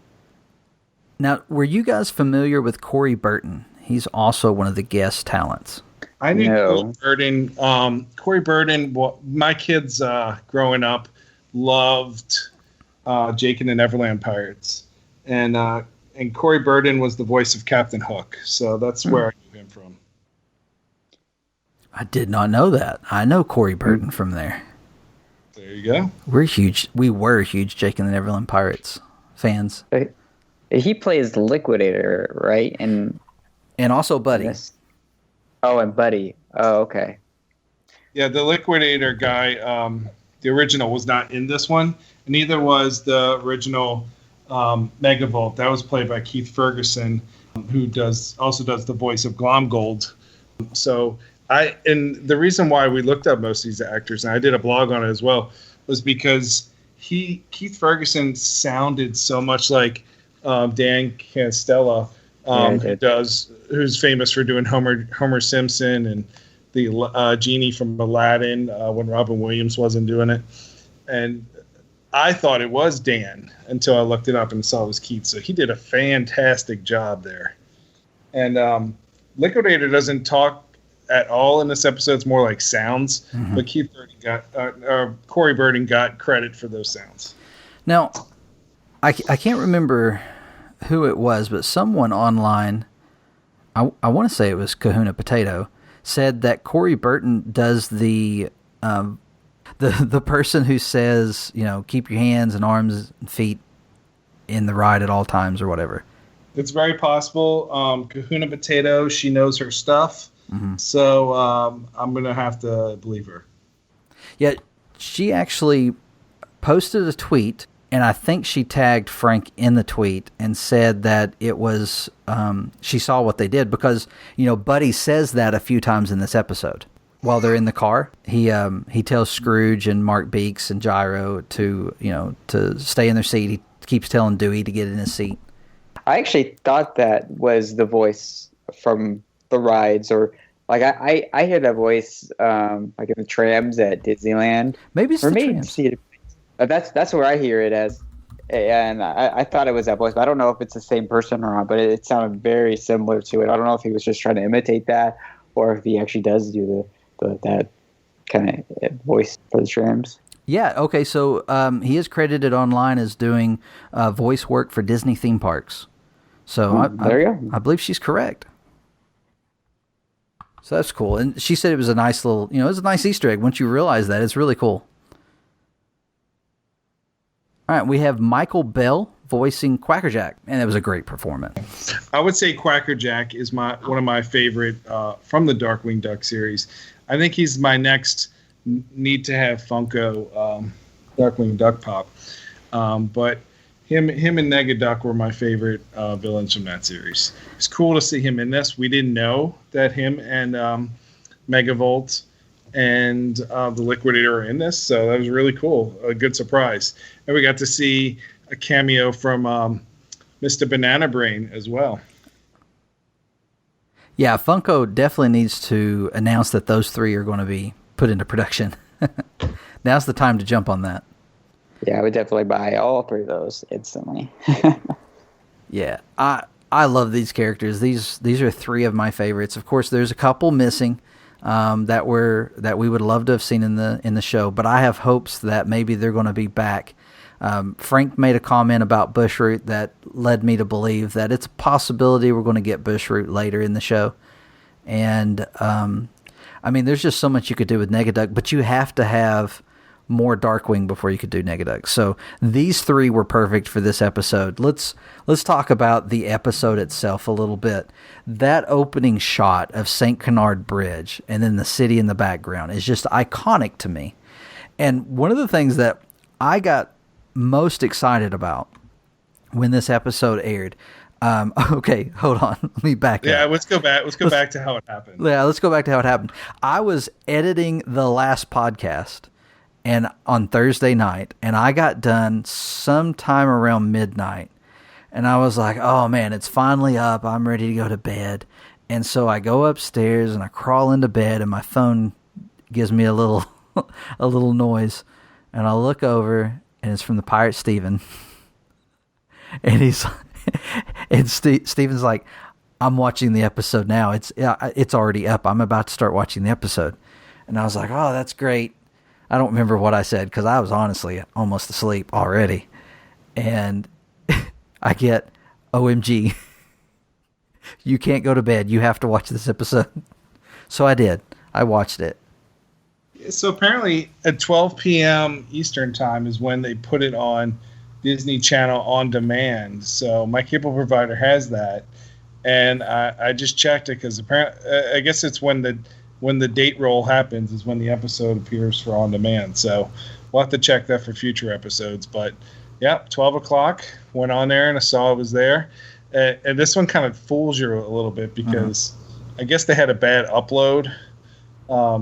S1: Now, were you guys familiar with Corey Burton? He's also one of the guest talents.
S4: I knew Corey Burton. Corey Burton, my kids growing up loved Jake and the Neverland Pirates. And Corey Burton was the voice of Captain Hook. So that's where I knew him from.
S1: I did not know that. I know Corey Burton from there.
S4: There you go.
S1: We were huge Jake and the Neverland Pirates fans.
S5: He plays Liquidator, right? And
S1: also Buddy.
S5: Yes. Oh, and Buddy. Oh, okay.
S4: Yeah, the Liquidator guy, the original, was not in this one. And neither was the original Megavolt. That was played by Keith Ferguson, who also does the voice of Glomgold. So and the reason why we looked up most of these actors, and I did a blog on it as well, was because Keith Ferguson sounded so much like Dan Castella, who's famous for doing Homer Simpson and the genie from Aladdin when Robin Williams wasn't doing it. And I thought it was Dan until I looked it up and saw it was Keith. So he did a fantastic job there. And Liquidator doesn't talk at all in this episode. It's more like sounds, but Corey Burton got credit for those sounds.
S1: Now, I can't remember who it was, but someone online, I want to say it was Kahuna Potato, said that Corey Burton does the person who says, keep your hands and arms and feet in the ride at all times or whatever.
S4: It's very possible. Kahuna Potato, she knows her stuff.
S1: Mm-hmm.
S4: So I'm going to have to believe her.
S1: Yeah, she actually posted a tweet, and I think she tagged Frank in the tweet and said that it was, she saw what they did because, Buddy says that a few times in this episode. While they're in the car, he tells Scrooge and Mark Beeks and Gyro to stay in their seat. He keeps telling Dewey to get in his seat.
S5: I actually thought that was the voice from the rides, or like I hear that voice like in the trams at Disneyland.
S1: Maybe it's the trams.
S5: That's where I hear it as, and I thought it was that voice, but I don't know if it's the same person or not. But it sounded very similar to it. I don't know if he was just trying to imitate that, or if he actually does do that kind of voice for the trams.
S1: Yeah, okay, so he is credited online as doing voice work for Disney theme parks. So
S5: there you go.
S1: I believe she's correct. So that's cool. And she said it was a nice little, it was a nice Easter egg. Once you realize that, it's really cool. All right, we have Michael Bell voicing Quackerjack, and it was a great performance.
S4: I would say Quackerjack is one of my favorite from the Darkwing Duck series. I think he's my next need to have Funko Darkwing Duck Pop. But him and Negaduck were my favorite villains from that series. It's cool to see him in this. We didn't know that him and Megavolt and the Liquidator are in this, so that was really cool. A good surprise. And we got to see a cameo from Mr. Banana Brain as well.
S1: Yeah, Funko definitely needs to announce that those three are going to be put into production. Now's the time to jump on that.
S5: Yeah, I would definitely buy all three of those instantly.
S1: Yeah, I love these characters. These are three of my favorites. Of course, there's a couple missing that we would love to have seen in the show, but I have hopes that maybe they're going to be back. Frank made a comment about Bushroot that led me to believe that it's a possibility we're going to get Bushroot later in the show. And there's just so much you could do with Negaduck, but you have to have more Darkwing before you could do Negaduck. So these three were perfect for this episode. Let's talk about the episode itself a little bit. That opening shot of St. Canard Bridge and then the city in the background is just iconic to me. And one of the things that I got most excited about when this episode aired. Okay, hold on. Let me back up.
S4: Yeah, let's go back to how it happened.
S1: Yeah, let's go back to how it happened. I was editing the last podcast and on Thursday night, and I got done sometime around midnight. And I was like, oh man, it's finally up. I'm ready to go to bed. And so I go upstairs and I crawl into bed, and my phone gives me a little a little noise. And I look over, and it's from the Pirate Steven. And Steven's like, I'm watching the episode now. It's already up. I'm about to start watching the episode. And I was like, oh, that's great. I don't remember what I said because I was honestly almost asleep already. And I get, OMG, you can't go to bed. You have to watch this episode. So I did. I watched it.
S4: So apparently at 12 p.m. Eastern time is when they put it on Disney Channel on demand. So my cable provider has that. And I just checked it because apparently, I guess it's when the date roll happens is when the episode appears for on demand. So we'll have to check that for future episodes. But yeah, 12 o'clock, went on there and I saw it was there. And this one kind of fools you a little bit because I guess they had a bad upload.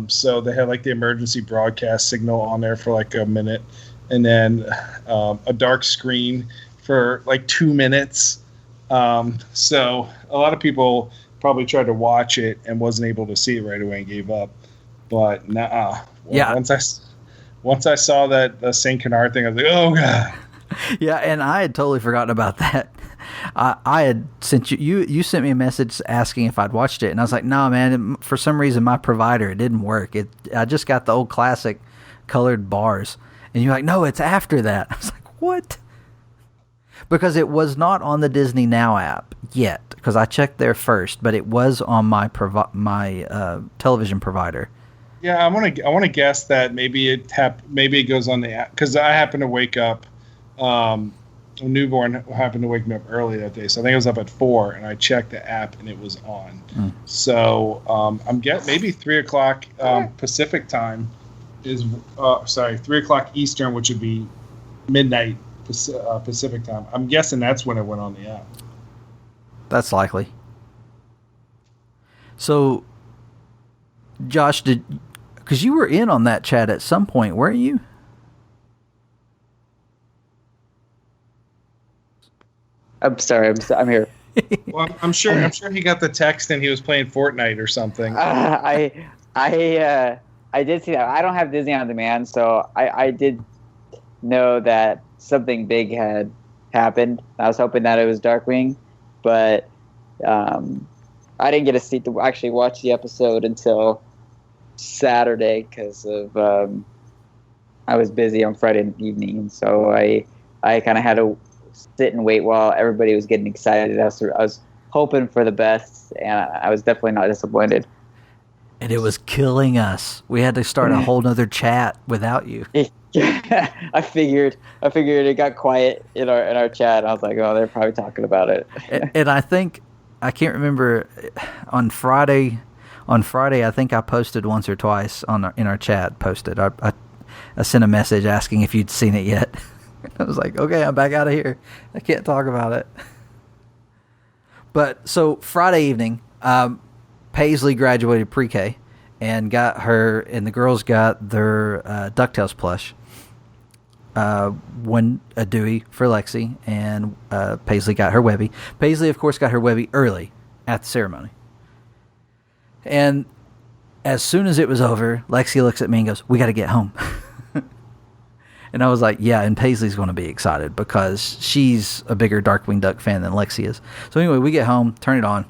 S4: So they had like the emergency broadcast signal on there for like a minute and then a dark screen for like 2 minutes. So a lot of people probably tried to watch it and wasn't able to see it right away and gave up. But
S1: yeah.
S4: Once I saw that St. Canard thing, I was like, oh god.
S1: Yeah, and I had totally forgotten about that. I had sent you sent me a message asking if I'd watched it, and I was like, no, man. For some reason, my provider, it didn't work. I just got the old classic colored bars, and you're like, no, it's after that. I was like, what? Because it was not on the Disney Now app yet, because I checked there first, but it was on my television provider.
S4: Yeah, I want to guess that maybe it goes on the app, because I happened to wake up. A newborn happened to wake me up early that day, so I think I was up at 4, and I checked the app, and it was on. So I'm maybe 3:00 Pacific time is 3:00 Eastern, which would be midnight Pacific time. I'm guessing that's when it went on the app.
S1: That's likely. So, Josh, because you were in on that chat at some point, weren't you?
S5: I'm sorry. I'm here.
S4: Well, I'm sure he got the text and he was playing Fortnite or something.
S5: I did see that. I don't have Disney on Demand, so I did know that something big had happened. I was hoping that it was Darkwing, but I didn't get a seat to actually watch the episode until Saturday because of I was busy on Friday evening, so I kind of had to sit and wait while everybody was getting excited. I was hoping for the best, and I was definitely not disappointed.
S1: And it was killing us. We had to start a whole nother chat without you.
S5: I figured it got quiet in our chat. I was like, oh, they're probably talking about it.
S1: And I think, I can't remember, on Friday, I think I posted once or twice in our chat. I sent a message asking if you'd seen it yet. I was like, okay, I'm back out of here. I can't talk about it. But so Friday evening, Paisley graduated pre-K and the girls got their DuckTales plush. One a Dewey for Lexi, and Paisley got her Webby. Paisley, of course, got her Webby early at the ceremony. And as soon as it was over, Lexi looks at me and goes, "We got to get home." And I was like, yeah, and Paisley's going to be excited because she's a bigger Darkwing Duck fan than Lexi is. So anyway, we get home, turn it on.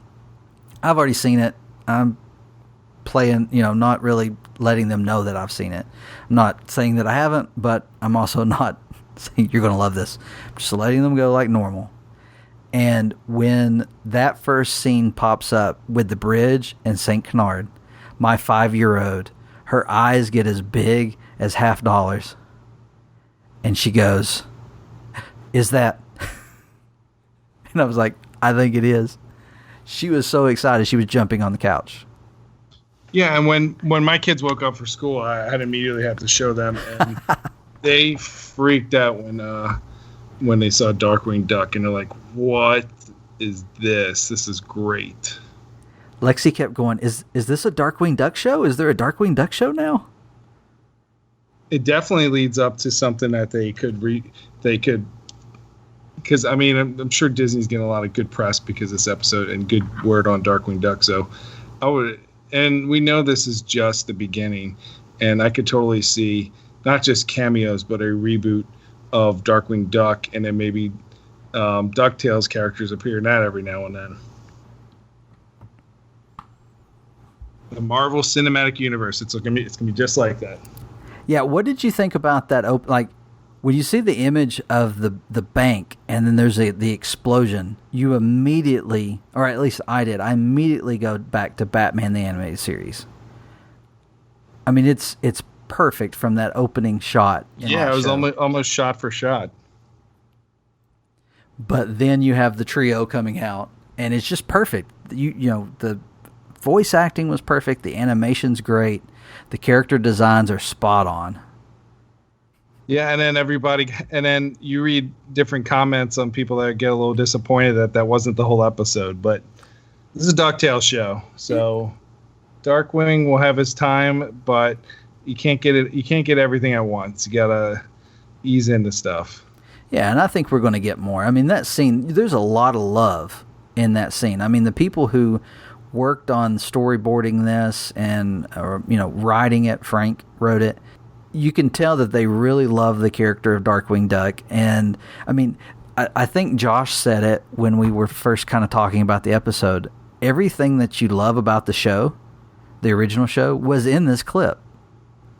S1: I've already seen it. I'm playing, not really letting them know that I've seen it. I'm not saying that I haven't, but I'm also not saying you're going to love this. I'm just letting them go like normal. And when that first scene pops up with the bridge and St. Canard, my 5-year-old, her eyes get as big as $50. And she goes, "Is that?" And I was like, "I think it is." She was so excited. She was jumping on the couch.
S4: Yeah, and when my kids woke up for school, I had immediately had to show them, and they freaked out when they saw Darkwing Duck, and they're like, "What is this? This is great."
S1: Lexi kept going, "Is this a Darkwing Duck show? Is there a Darkwing Duck show now?"
S4: It definitely leads up to something that they could, because I mean, I'm sure Disney's getting a lot of good press because of this episode and good word on Darkwing Duck. So and we know this is just the beginning, and I could totally see not just cameos, but a reboot of Darkwing Duck, and then maybe DuckTales characters appear in that every now and then. The Marvel Cinematic Universe. It's gonna be just like that.
S1: Yeah, what did you think about that? When you see the image of the bank and then there's the explosion, you immediately, or at least I did, I immediately go back to Batman the Animated Series. I mean, it's perfect from that opening shot.
S4: Yeah, it was almost shot for shot.
S1: But then you have the trio coming out, and it's just perfect. The voice acting was perfect, the animation's great. The character designs are spot on.
S4: Yeah, and then you read different comments on people that get a little disappointed that wasn't the whole episode. But this is a DuckTales show, so Darkwing will have his time, but you can't get it. You can't get everything at once. You gotta ease into stuff.
S1: Yeah, and I think we're going to get more. I mean, that scene, there's a lot of love in that scene. I mean, the people who worked on storyboarding this and writing it, Frank wrote it, you can tell that they really love the character of Darkwing Duck. And I mean, I think Josh said it when we were first kind of talking about the episode. Everything that you love about the show, the original show, was in this clip.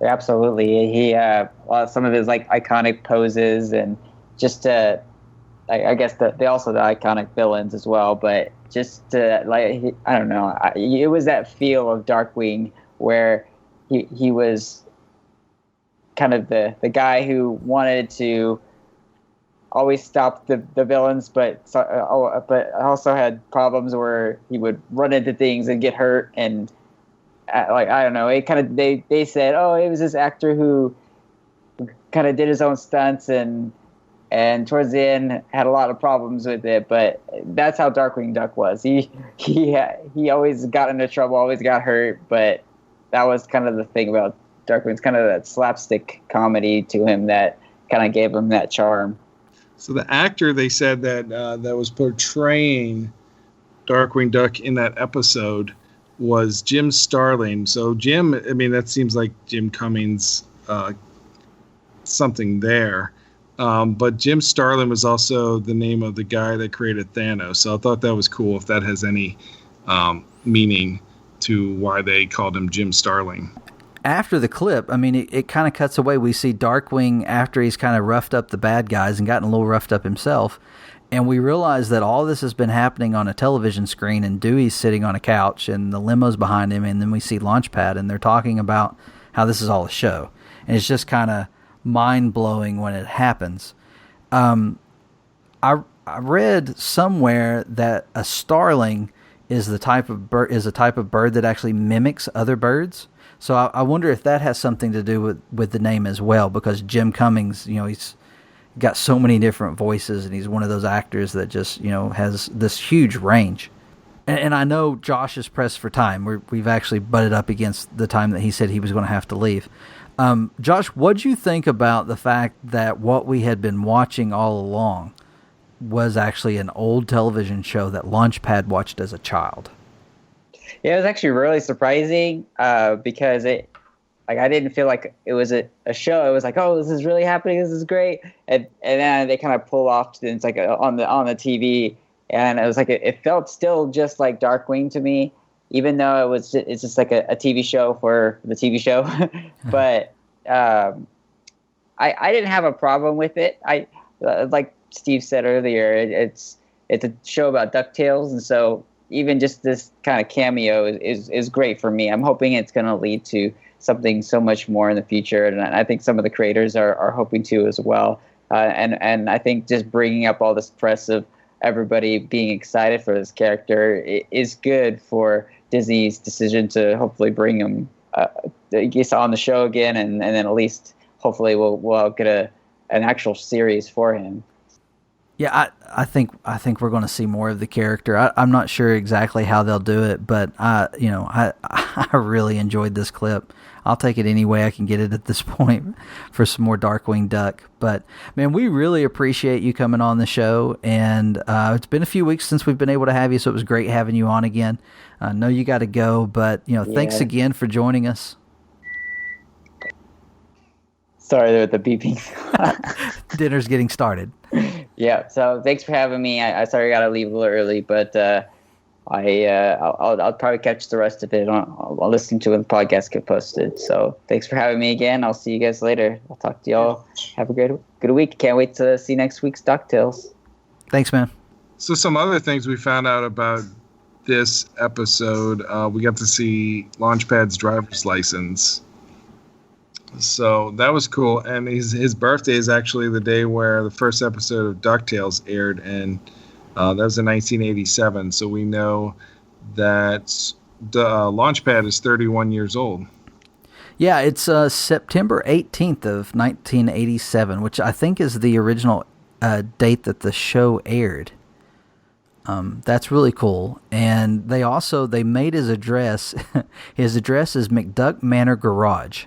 S5: Absolutely. He some of his like iconic poses and just I guess they also the iconic villains as well, but just to, like, I don't know, it was that feel of Darkwing where he was kind of the guy who wanted to always stop the villains, but also had problems where he would run into things and get hurt, and like, I don't know, it kind of they said, oh, it was this actor who kind of did his own stunts and towards the end had a lot of problems with it, but that's how Darkwing Duck was. He always got into trouble, always got hurt, but that was kind of the thing about Darkwing. It's kind of that slapstick comedy to him that kind of gave him that charm.
S4: So the actor, they said that was portraying Darkwing Duck in that episode was Jim Starlin. So Jim, I mean, that seems like Jim Cummings, something there. But Jim Starlin was also the name of the guy that created Thanos. So I thought that was cool, if that has any meaning to why they called him Jim Starlin.
S1: After the clip, I mean, it kind of cuts away. We see Darkwing after he's kind of roughed up the bad guys and gotten a little roughed up himself. And we realize that all this has been happening on a television screen, and Dewey's sitting on a couch and the limo's behind him. And then we see Launchpad, and they're talking about how this is all a show. And it's just kind of mind-blowing when it happens. I read somewhere that a starling is a type of bird that actually mimics other birds. So I wonder if that has something to do with the name as well, because Jim Cummings, he's got so many different voices, and he's one of those actors that just, has this huge range. And I know Josh is pressed for time. We've actually butted up against the time that he said he was going to have to leave. Josh, what'd you think about the fact that what we had been watching all along was actually an old television show that Launchpad watched as a child?
S5: Yeah, it was actually really surprising because I didn't feel like it was a show. It was like, oh, this is really happening. This is great. And then they kind of pull off to, it's like on the TV, and it was like it felt still just like Darkwing to me, even though it's just like a TV show for the TV show. But I didn't have a problem with it. I like Steve said earlier, it's a show about DuckTales, and so even just this kind of cameo is great for me. I'm hoping it's going to lead to something so much more in the future, and I think some of the creators are hoping to as well. And I think just bringing up all this press of everybody being excited for this character is good for Disney's decision to hopefully bring him, I guess, on the show again, and then at least hopefully we'll get an actual series for him.
S1: Yeah, I think we're going to see more of the character. I'm not sure exactly how they'll do it, but I really enjoyed this clip. I'll take it any way I can get it at this point for some more Darkwing Duck. But man, we really appreciate you coming on the show, and it's been a few weeks since we've been able to have you, so it was great having you on again. I know you got to go, but thanks again for joining us.
S5: Sorry with the beeping.
S1: Dinner's getting started.
S5: Yeah, so thanks for having me. I sorry I got to leave a little early, but I'll probably catch the rest of it. I'll listen to when the podcast get posted. So thanks for having me again. I'll see you guys later. I'll talk to y'all. Have a good week. Can't wait to see next week's DuckTales.
S1: Thanks, man.
S4: So some other things we found out about this episode, we got to see Launchpad's driver's license. So that was cool, and his birthday is actually the day where the first episode of DuckTales aired, and that was in 1987. So we know that Launchpad is 31 years old.
S1: Yeah, it's September 18th of 1987, which I think is the original date that the show aired. That's really cool. And they made his address. His address is McDuck Manor Garage.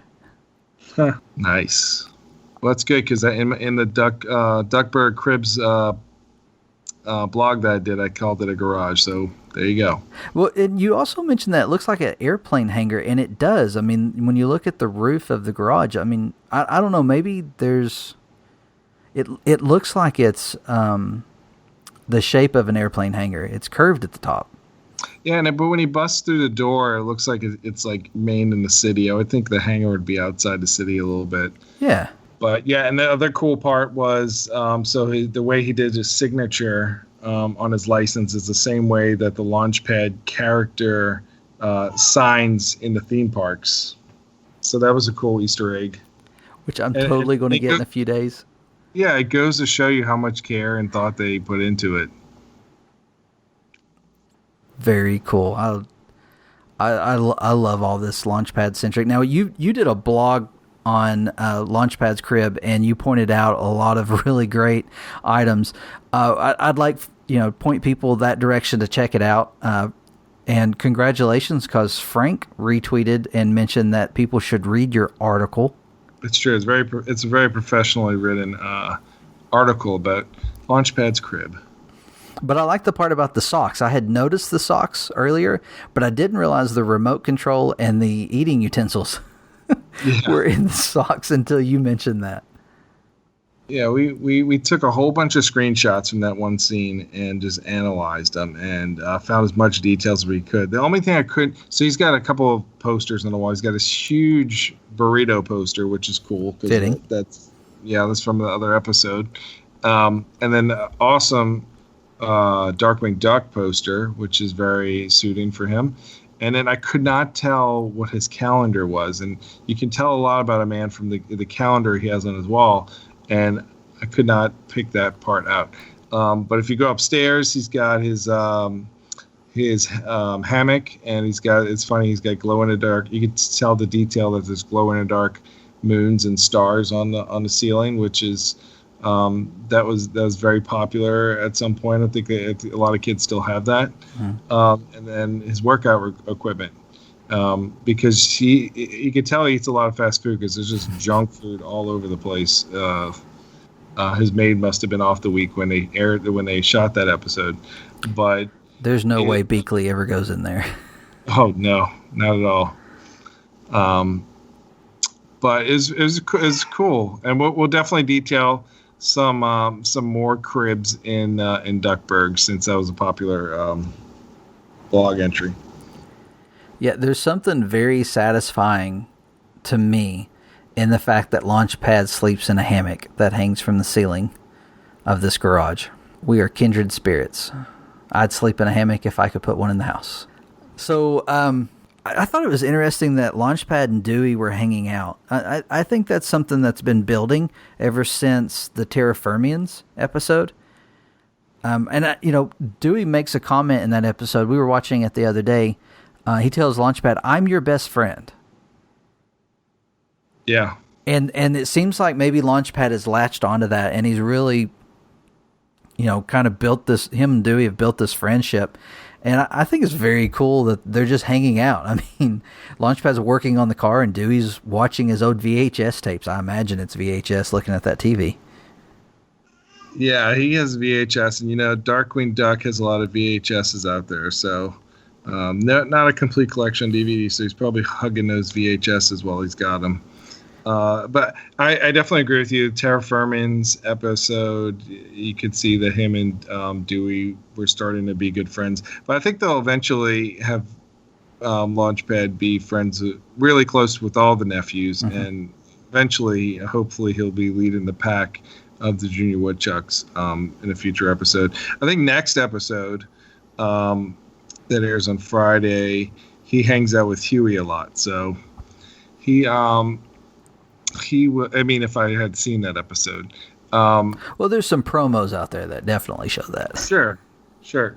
S4: Huh. Nice. Well, that's good, because in the Duckburg Cribs blog that I did, I called it a garage. So there you go.
S1: Well, and you also mentioned that it looks like an airplane hangar, and it does. I mean, when you look at the roof of the garage, I mean, I don't know, maybe there's... It looks like it's the shape of an airplane hangar. It's curved at the top.
S4: Yeah, but when he busts through the door, it looks like it's like Maine in the city. I would think the hangar would be outside the city a little bit.
S1: Yeah.
S4: But yeah, and the other cool part was the way he did his signature on his license is the same way that the Launchpad character signs in the theme parks. So that was a cool Easter egg.
S1: Which I'm totally going to get in a few days.
S4: Yeah, it goes to show you how much care and thought they put into it.
S1: Very cool. I love all this Launchpad centric. Now you did a blog on Launchpad's crib, and you pointed out a lot of really great items. I'd like point people that direction to check it out. And congratulations, because Frank retweeted and mentioned that people should read your article.
S4: It's true. It's a very professionally written article about Launchpad's crib.
S1: But I like the part about the socks. I had noticed the socks earlier, but I didn't realize the remote control and the eating utensils were in the socks until you mentioned that.
S4: Yeah, we took a whole bunch of screenshots from that one scene and just analyzed them and found as much details as we could. The only thing I could... So he's got a couple of posters on the wall. He's got this huge burrito poster, which is cool.
S1: Fitting.
S4: That's from the other episode. And then awesome Darkwing Duck poster, which is very suiting for him. And then I could not tell what his calendar was. And you can tell a lot about a man from the calendar he has on his wall. And I could not pick that part out. But if you go upstairs, he's got his hammock, and he's got glow in the dark. You can tell the detail that there's glow in the dark moons and stars on the ceiling, which is that was very popular at some point. I think a lot of kids still have that. And then his workout equipment. Because you could tell he eats a lot of fast food because there's just junk food all over the place. His maid must have been off the week when they shot that episode, but
S1: there's no way Beakley ever goes in there.
S4: Oh no, not at all. But it's cool, and we'll definitely detail some more cribs in Duckburg, since that was a popular blog entry.
S1: Yeah, there's something very satisfying to me in the fact that Launchpad sleeps in a hammock that hangs from the ceiling of this garage. We are kindred spirits. I'd sleep in a hammock if I could put one in the house. So I thought it was interesting that Launchpad and Dewey were hanging out. I think that's something that's been building ever since the Terra Firmians episode. And Dewey makes a comment in that episode. We were watching it the other day. He tells Launchpad, "I'm your best friend."
S4: Yeah.
S1: And it seems like maybe Launchpad has latched onto that, and he's really, kind of built this, him and Dewey have built this friendship. And I think it's very cool that they're just hanging out. I mean, Launchpad's working on the car, and Dewey's watching his old VHS tapes. I imagine it's VHS looking at that TV.
S4: Yeah, he has VHS, and Darkwing Duck has a lot of VHSs out there, so... not a complete collection of DVDs, so he's probably hugging those VHSs while he's got them. But I definitely agree with you. Terra Firman's episode, you could see that him and Dewey were starting to be good friends. But I think they'll eventually have Launchpad be friends, really close with all the nephews, and eventually, hopefully, he'll be leading the pack of the Junior Woodchucks in a future episode. I think next episode... that airs on Friday, he hangs out with Huey a lot. So if I had seen that episode.
S1: Well, there's some promos out there that definitely show that.
S4: Sure.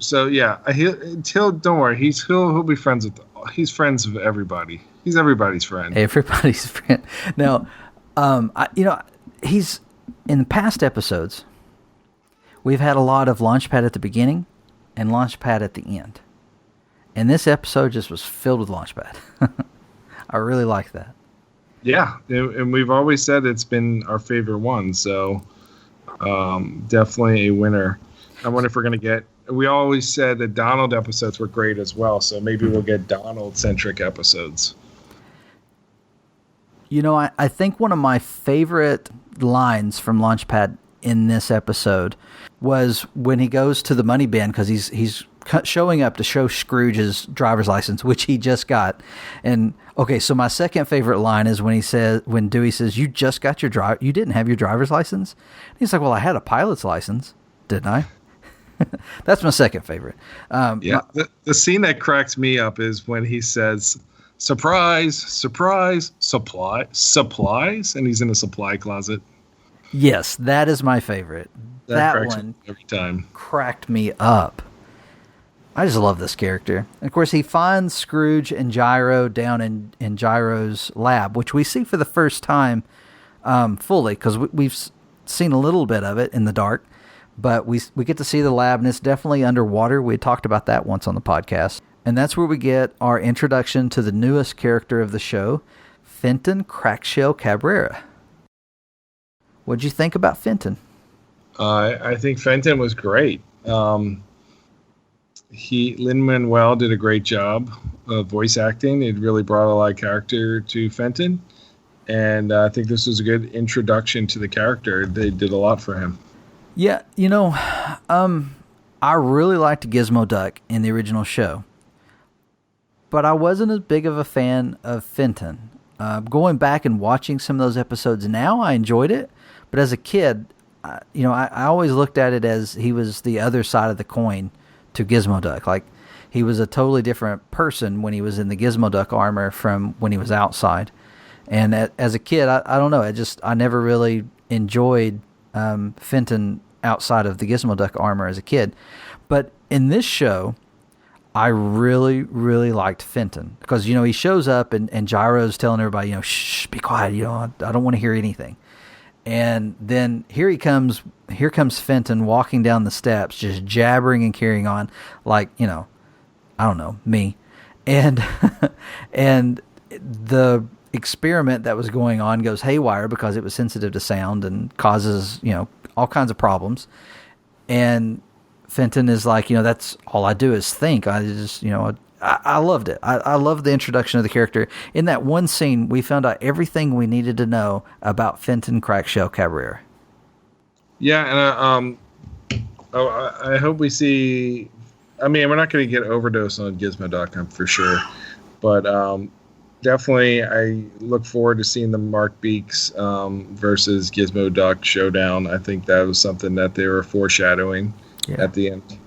S4: So yeah, don't worry. He'll be friends he's friends with everybody. He's everybody's friend.
S1: Everybody's friend. Now, he's in past episodes, we've had a lot of Launchpad at the beginning and Launchpad at the end. And this episode just was filled with Launchpad. I really like that. Yeah,
S4: and we've always said it's been our favorite one, so definitely a winner. I wonder if we're going to get... We always said that Donald episodes were great as well, so maybe we'll get Donald-centric episodes.
S1: I think one of my favorite lines from Launchpad in this episode was when he goes to the money bin because he's showing up to show Scrooge his driver's license, which he just got. And okay, so my second favorite line is when Dewey says, "You just got you didn't have your driver's license?" And he's like, "Well, I had a pilot's license, didn't I?" That's my second favorite.
S4: The scene that cracks me up is when he says, "Surprise, surprise, supplies," and he's in a supply closet.
S1: Yes, that is my favorite. That one
S4: every time
S1: cracked me up. I just love this character. And of course, he finds Scrooge and Gyro down in Gyro's lab, which we see for the first time fully, because we've seen a little bit of it in the dark. But we get to see the lab, and it's definitely underwater. We talked about that once on the podcast. And that's where we get our introduction to the newest character of the show, Fenton Crackshell Cabrera. What'd you think about Fenton?
S4: I think Fenton was great. Lin-Manuel did a great job of voice acting. It really brought a lot of character to Fenton. And I think this was a good introduction to the character. They did a lot for him.
S1: Yeah, I really liked Gizmo Duck in the original show. But I wasn't as big of a fan of Fenton. Going back and watching some of those episodes now, I enjoyed it. But as a kid, I always looked at it as he was the other side of the coin to Gizmo Duck. Like, he was a totally different person when he was in the Gizmo Duck armor from when he was outside. And as a kid, I don't know. I never really enjoyed Fenton outside of the Gizmo Duck armor as a kid. But in this show, I really, really liked Fenton because, he shows up and Gyro's telling everybody, shh, be quiet. I don't want to hear anything. And then here comes Fenton walking down the steps, just jabbering and carrying on like, I don't know, me. And, and the experiment that was going on goes haywire because it was sensitive to sound and causes, all kinds of problems. And Fenton is like, that's all I do is think. I just, I loved it. I loved the introduction of the character. In that one scene, we found out everything we needed to know about Fenton Crackshell Cabrera.
S4: Yeah, and I hope we see. I mean, we're not going to get overdose on Gizmo.com for sure, but definitely I look forward to seeing the Mark Beeks versus Gizmo Duck showdown. I think that was something that they were foreshadowing at the end.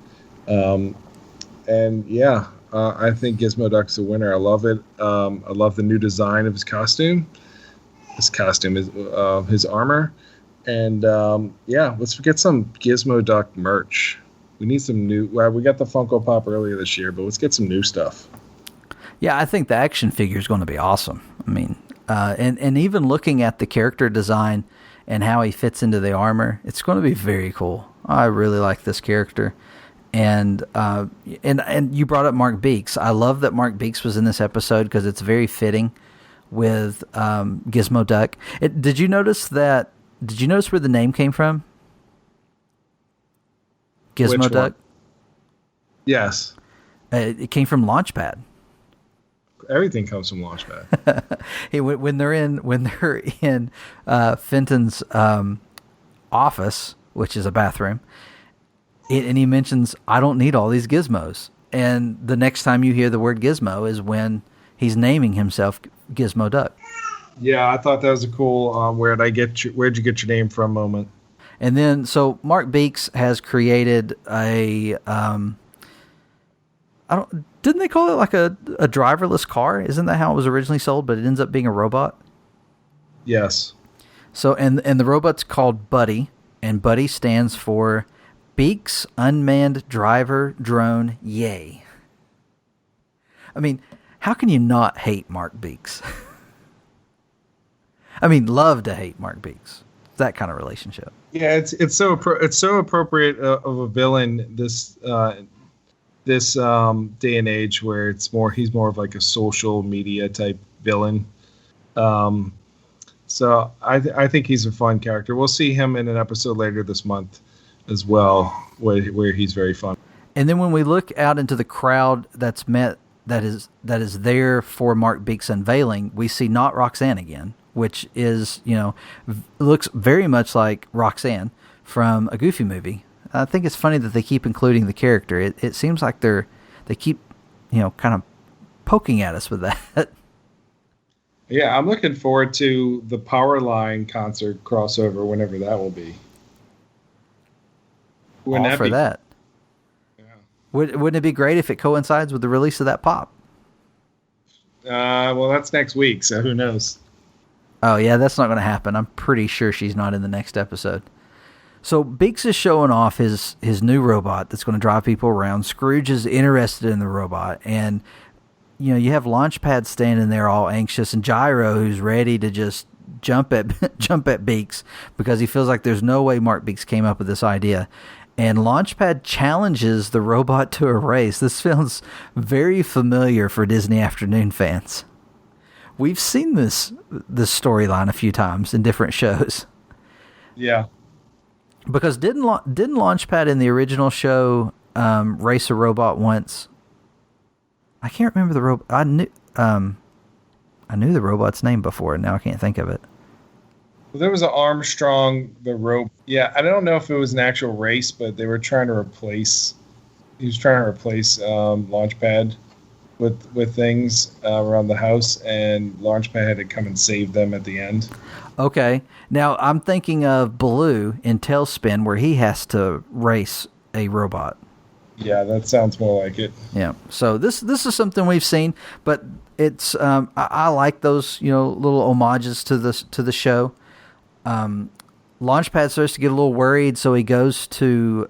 S4: And yeah. I think Gizmo Duck's a winner. I love it. I love the new design of his costume. His costume is his armor. And let's get some Gizmo Duck merch. We need some new. Well, we got the Funko Pop earlier this year, but let's get some new stuff.
S1: Yeah, I think the action figure is going to be awesome. I mean, and even looking at the character design and how he fits into the armor, it's going to be very cool. I really like this character. And you brought up Mark Beeks. I love that Mark Beeks was in this episode because it's very fitting with Gizmo Duck. Did you notice where the name came from? Gizmo Duck? Yes. It came from Launchpad.
S4: Everything comes from Launchpad.
S1: Hey, when they're in Fenton's office, which is a bathroom, and he mentions, I don't need all these gizmos. And the next time you hear the word gizmo is when he's naming himself Gizmo Duck.
S4: Yeah, I thought that was a could you get your name from moment.
S1: And then, so Mark Beeks has created didn't they call it like a driverless car? Isn't that how it was originally sold, but it ends up being a robot?
S4: Yes.
S1: So, and the robot's called Buddy, and Buddy stands for Beeks Unmanned Driver Drone Yay. I mean, how can you not hate Mark Beeks? I mean, love to hate Mark Beeks. That kind of relationship.
S4: Yeah, it's so appropriate of a villain this day and age where he's more of like a social media type villain. So I think he's a fun character. We'll see him in an episode later this month as well, where he's very fun.
S1: And then when we look out into the crowd that is there for Mark Beeks' unveiling, we see not Roxanne again, which is, looks very much like Roxanne from a Goofy movie. I think it's funny that they keep including the character. It seems like they keep, kind of poking at us with that.
S4: Yeah, I'm looking forward to the Powerline concert crossover whenever that will be.
S1: All for that.
S4: Yeah.
S1: Wouldn't it be great if it coincides with the release of that pop?
S4: Well, that's next week, so who knows?
S1: Oh, yeah, that's not going to happen. I'm pretty sure she's not in the next episode. So Beaks is showing off his new robot that's going to drive people around. Scrooge is interested in the robot, and you have Launchpad standing there all anxious, and Gyro who's ready to just jump at Beaks because he feels like there's no way Mark Beaks came up with this idea. And Launchpad challenges the robot to a race. This feels very familiar for Disney Afternoon fans. We've seen this storyline a few times in different shows.
S4: Yeah.
S1: Because didn't Launchpad in the original show race a robot once? I can't remember the robot. I knew the robot's name before, and now I can't think of it.
S4: Well, there was an Armstrong, the rope. Yeah, I don't know if it was an actual race, but they were trying to replace. He was trying to replace Launchpad with things around the house, and Launchpad had to come and save them at the end.
S1: Okay, now I'm thinking of Baloo in Tailspin, where he has to race a robot.
S4: Yeah, that sounds more like it.
S1: Yeah, so this is something we've seen, but it's I like those little homages to the show. Launchpad starts to get a little worried, so he goes to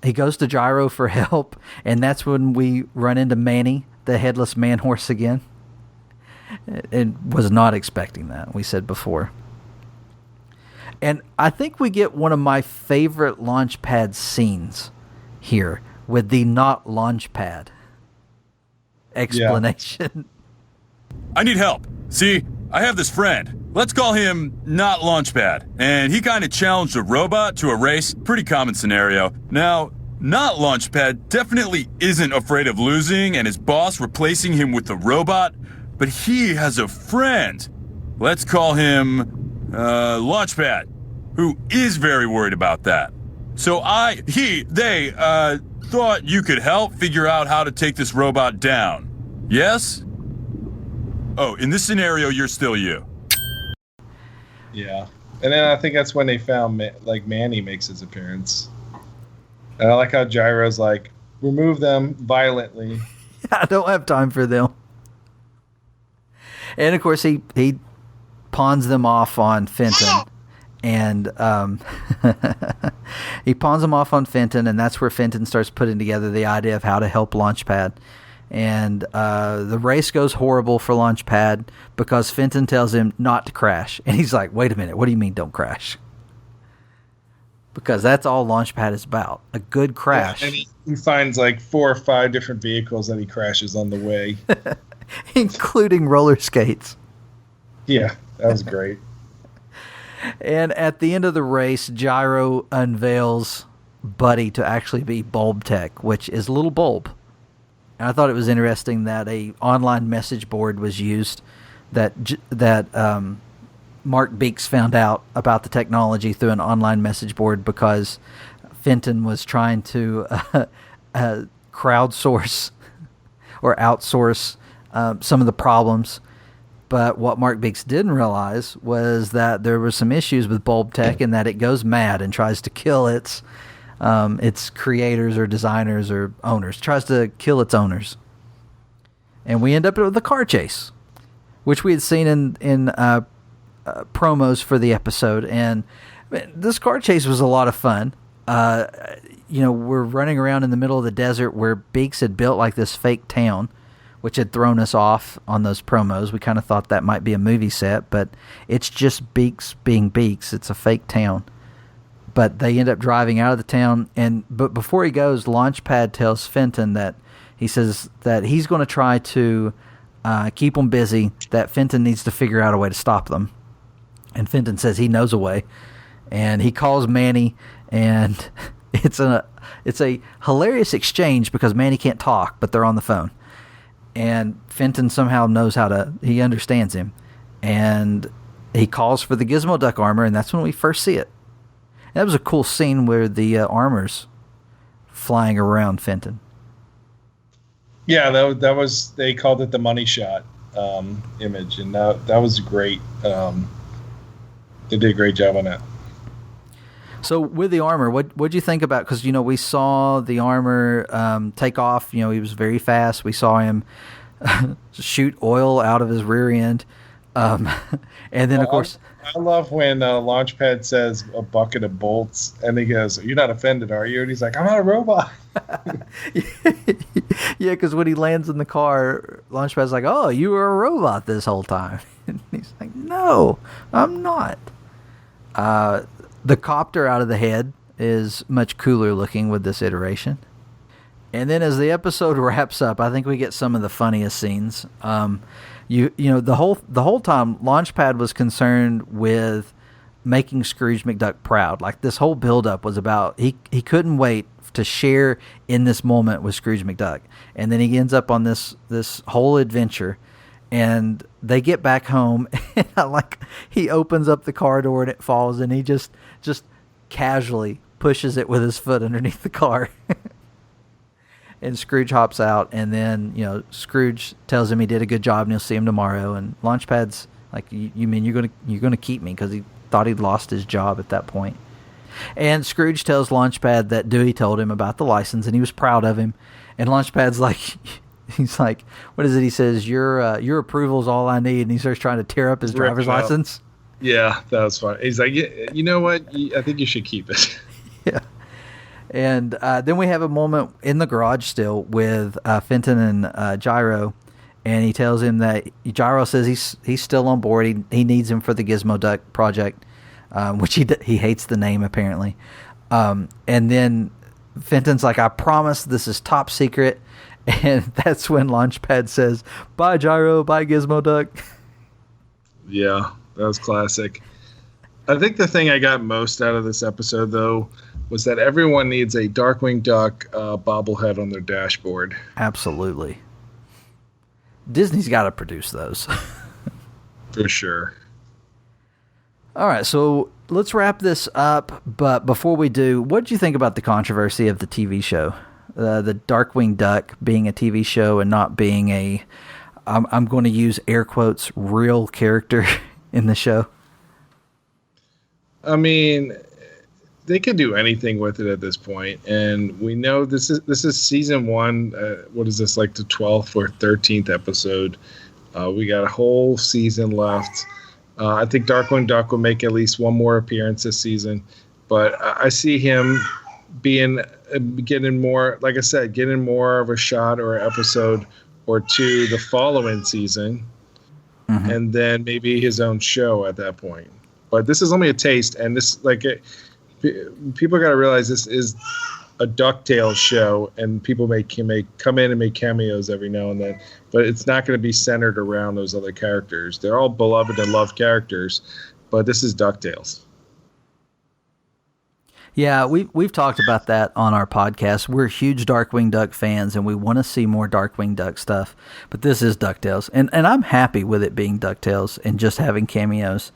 S1: Gyro for help, and that's when we run into Manny, the headless man horse again. And was not expecting that, we said before. And I think we get one of my favorite Launchpad scenes here with the not Launchpad explanation.
S2: Yeah. I need help. See, I have this friend. Let's call him not Launchpad. And he kind of challenged a robot to a race. Pretty common scenario. Now, not Launchpad definitely isn't afraid of losing and his boss replacing him with the robot, but he has a friend. Let's call him Launchpad, who is very worried about that. So they thought you could help figure out how to take this robot down. Yes? Oh, in this scenario, you're still you.
S4: Yeah. And then I think that's when they found, Manny makes his appearance. And I like how Gyro's like, remove them violently.
S1: I don't have time for them. And, of course, he pawns them off on Fenton. And he pawns them off on Fenton, and that's where Fenton starts putting together the idea of how to help Launchpad. And the race goes horrible for Launchpad because Fenton tells him not to crash. And he's like, wait a minute, what do you mean don't crash? Because that's all Launchpad is about, a good crash.
S4: Yeah, and he finds 4 or 5 different vehicles that he crashes on the way.
S1: Including roller skates.
S4: Yeah, that was great.
S1: And at the end of the race, Gyro unveils Buddy to actually be Bulb Tech, which is Little Bulb. And I thought it was interesting that a online message board was used that Mark Beaks found out about the technology through an online message board because Fenton was trying to crowdsource or outsource some of the problems. But what Mark Beaks didn't realize was that there were some issues with Bulb Tech and that it goes mad and tries to kill its creators or designers or owners. Tries to kill its owners. And we end up with a car chase, which we had seen in promos for the episode. And this car chase was a lot of fun. We're running around in the middle of the desert where Beaks had built this fake town, which had thrown us off on those promos. We kind of thought that might be a movie set, but it's just Beaks being Beaks. It's a fake town. But they end up driving out of the town, but before he goes, Launchpad tells Fenton that he says that he's going to try to keep them busy, that Fenton needs to figure out a way to stop them. And Fenton says he knows a way. And he calls Manny, and it's a hilarious exchange because Manny can't talk, but they're on the phone. And Fenton somehow knows he understands him. And he calls for the Gizmo Duck armor, and that's when we first see it. That was a cool scene where the armor's flying around Fenton.
S4: Yeah, that was, they called it the money shot image, and that was great. They did a great job on that.
S1: So with the armor, what'd you think about? Because we saw the armor take off. He was very fast. We saw him shoot oil out of his rear end, and then of course,
S4: I love when Launchpad says a bucket of bolts, and he goes, "You're not offended, are you?" And he's like, "I'm not a robot."
S1: Yeah, because when he lands in the car, Launchpad's like, "Oh, you were a robot this whole time," and he's like, "No, I'm not." The copter out of the head is much cooler looking with this iteration. And then as the episode wraps up, I think we get some of the funniest scenes. The whole time Launchpad was concerned with making Scrooge McDuck proud. Like, this whole buildup was about he couldn't wait to share in this moment with Scrooge McDuck. And then he ends up on this whole adventure, and they get back home, and he opens up the car door and it falls, and he just casually pushes it with his foot underneath the car. And Scrooge hops out, and then Scrooge tells him he did a good job and he'll see him tomorrow. And Launchpad's like, "You mean you're gonna keep me?" Because he thought he'd lost his job at that point. And Scrooge tells Launchpad that Dewey told him about the license and he was proud of him. And Launchpad's like, he's like, what is it? He says, your approval's all I need. And he starts trying to tear up his driver's license.
S4: Yeah, that was fun. He's like, you know what? I think you should keep it.
S1: Yeah. And then we have a moment in the garage still with Fenton and Gyro. And he tells him that Gyro says he's still on board. He needs him for the Gizmo Duck project, which he hates the name apparently. And then Fenton's like, "I promise this is top secret." And that's when Launchpad says, "Bye, Gyro. Bye, Gizmo Duck."
S4: Yeah, that was classic. I think the thing I got most out of this episode, though, was that everyone needs a Darkwing Duck bobblehead on their dashboard.
S1: Absolutely. Disney's got to produce those.
S4: For sure.
S1: All right, so let's wrap this up. But before we do, what did you think about the controversy of the TV show? The Darkwing Duck being a TV show and not being I'm going to use air quotes, real character in the show.
S4: I mean, they could do anything with it at this point, and we know this is season 1. What is this, like the 12th or 13th episode? We got a whole season left. I think Darkwing Duck will make at least one more appearance this season, but I see him getting more, like I said, getting more of a shot or episode or two the following season, and then maybe his own show at that point. But this is only a taste, and this people got to realize this is a DuckTales show, and people come in and make cameos every now and then, but it's not going to be centered around those other characters. They're all beloved and loved characters, but this is DuckTales.
S1: Yeah, we've talked about that on our podcast. We're huge Darkwing Duck fans, and we want to see more Darkwing Duck stuff. But this is DuckTales, and I'm happy with it being DuckTales and just having cameos.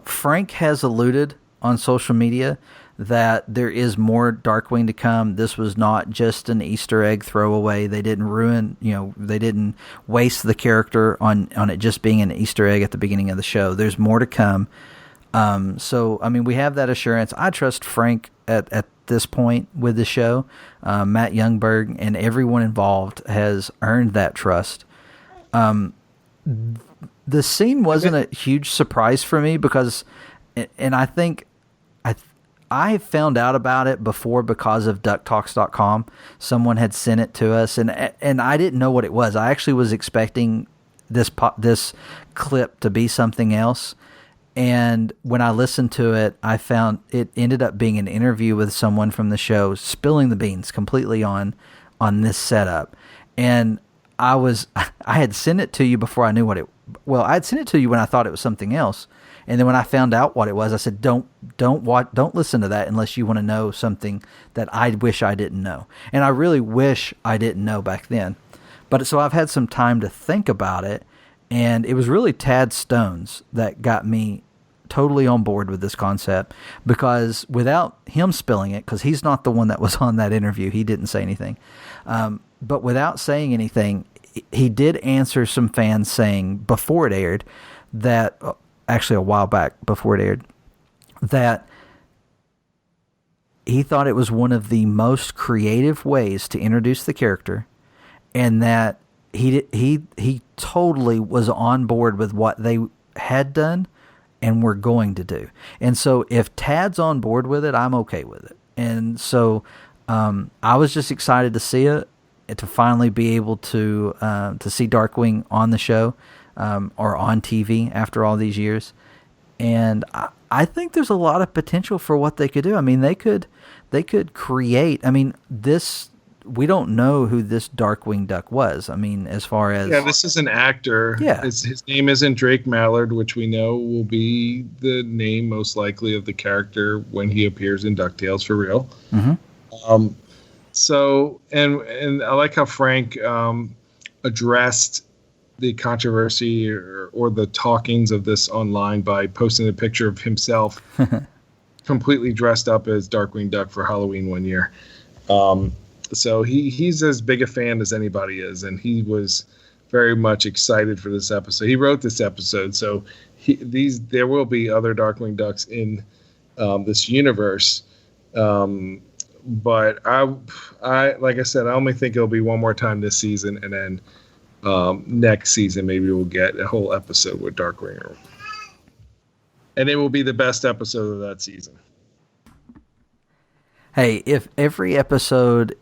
S1: Frank has alluded on social media that there is more Darkwing to come. This was not just an Easter egg throwaway. They didn't they didn't waste the character on it just being an Easter egg at the beginning of the show. There's more to come. So, I mean, we have that assurance. I trust Frank at this point with the show. Matt Youngberg and everyone involved has earned that trust. The scene wasn't a huge surprise for me because, and I think I found out about it before because of DuckTalks.com. Someone had sent it to us, and I didn't know what it was. I actually was expecting this clip to be something else. And when I listened to it, I found it ended up being an interview with someone from the show, spilling the beans completely on this setup. And I had sent it to you before I knew I'd sent it to you when I thought it was something else. And then when I found out what it was, I said, don't listen to that unless you want to know something that I wish I didn't know. And I really wish I didn't know back then. But so I've had some time to think about it. And it was really Tad Stones that got me totally on board with this concept, because without him spilling it, because he's not the one that was on that interview, he didn't say anything. But without saying anything, he did answer some fans saying before it aired that, actually a while back before it aired, that he thought it was one of the most creative ways to introduce the character, and that he totally was on board with what they had done and were going to do. And so if Tad's on board with it, I'm okay with it. And so I was just excited to see it, to finally be able to see Darkwing on the show, or on TV after all these years. And I think there's a lot of potential for what they could do. I mean, they could create, I mean, we don't know who this Darkwing Duck was. I mean, as far as...
S4: Yeah, this is an actor.
S1: Yeah.
S4: His name isn't Drake Mallard, which we know will be the name most likely of the character when he appears in DuckTales for real.
S1: Mm-hmm.
S4: So, and I like how Frank addressed the controversy or the talkings of this online by posting a picture of himself completely dressed up as Darkwing Duck for Halloween one year. So he's as big a fan as anybody is, and he was very much excited for this episode. He wrote this episode, so there will be other Darkwing Ducks in this universe. But I like I said, I only think it'll be one more time this season, and then next season maybe we'll get a whole episode with Darkwing, and it will be the best episode of that season.
S1: Hey, if every episode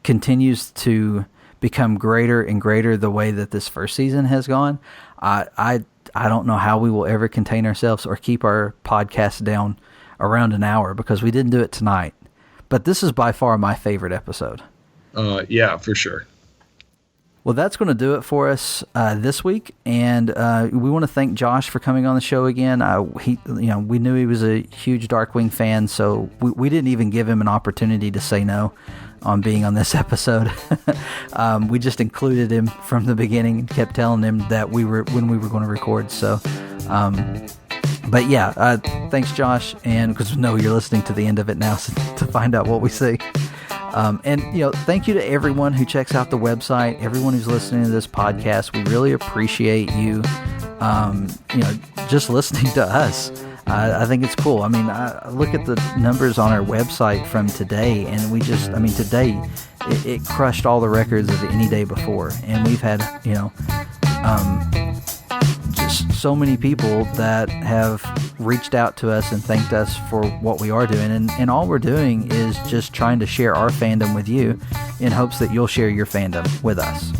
S1: continues to become greater and greater the way that this first season has gone, I don't know how we will ever contain ourselves or keep our podcast down around an hour, because we didn't do it tonight. But this is by far my favorite episode.
S4: Yeah, for sure.
S1: Well, that's going to do it for us this week, and we want to thank Josh for coming on the show again. We knew he was a huge Darkwing fan, so we didn't even give him an opportunity to say no on being on this episode. We just included him from the beginning and kept telling him that when we were going to record. So, but yeah, thanks, Josh, and because we know you're listening to the end of it now to find out what we see. And thank you to everyone who checks out the website, everyone who's listening to this podcast. We really appreciate you, just listening to us. I think it's cool. I mean, I look at the numbers on our website from today, and today it crushed all the records of any day before. And we've had, just so many people that have reached out to us and thanked us for what we are doing. And all we're doing is just trying to share our fandom with you in hopes that you'll share your fandom with us.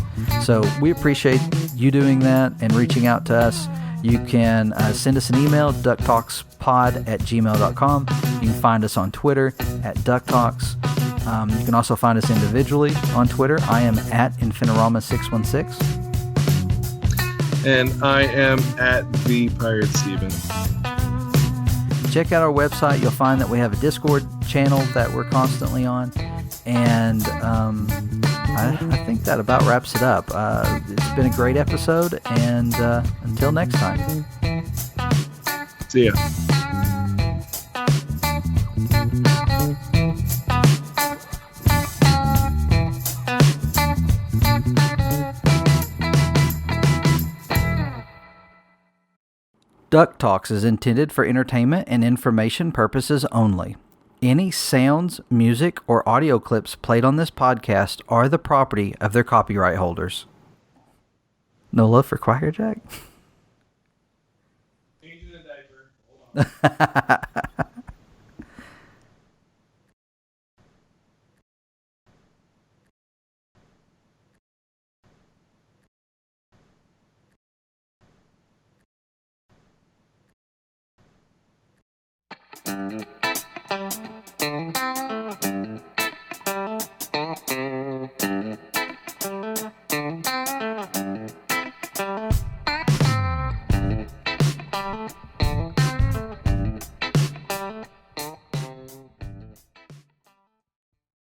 S1: So we appreciate you doing that and reaching out to us. You can send us an email, ducktalkspod@gmail.com. You can find us on Twitter @DuckTalks. You can also find us individually on Twitter. I am @Infinirama616.
S4: And I am @ThePirateSteven.
S1: Check out our website. You'll find that we have a Discord channel that we're constantly on. And I think that about wraps it up. It's been a great episode. And until next time.
S4: See ya.
S1: Duck Talks is intended for entertainment and information purposes only. Any sounds, music, or audio clips played on this podcast are the property of their copyright holders. No love for Quackerjack?
S4: Changing the diaper. Hold on.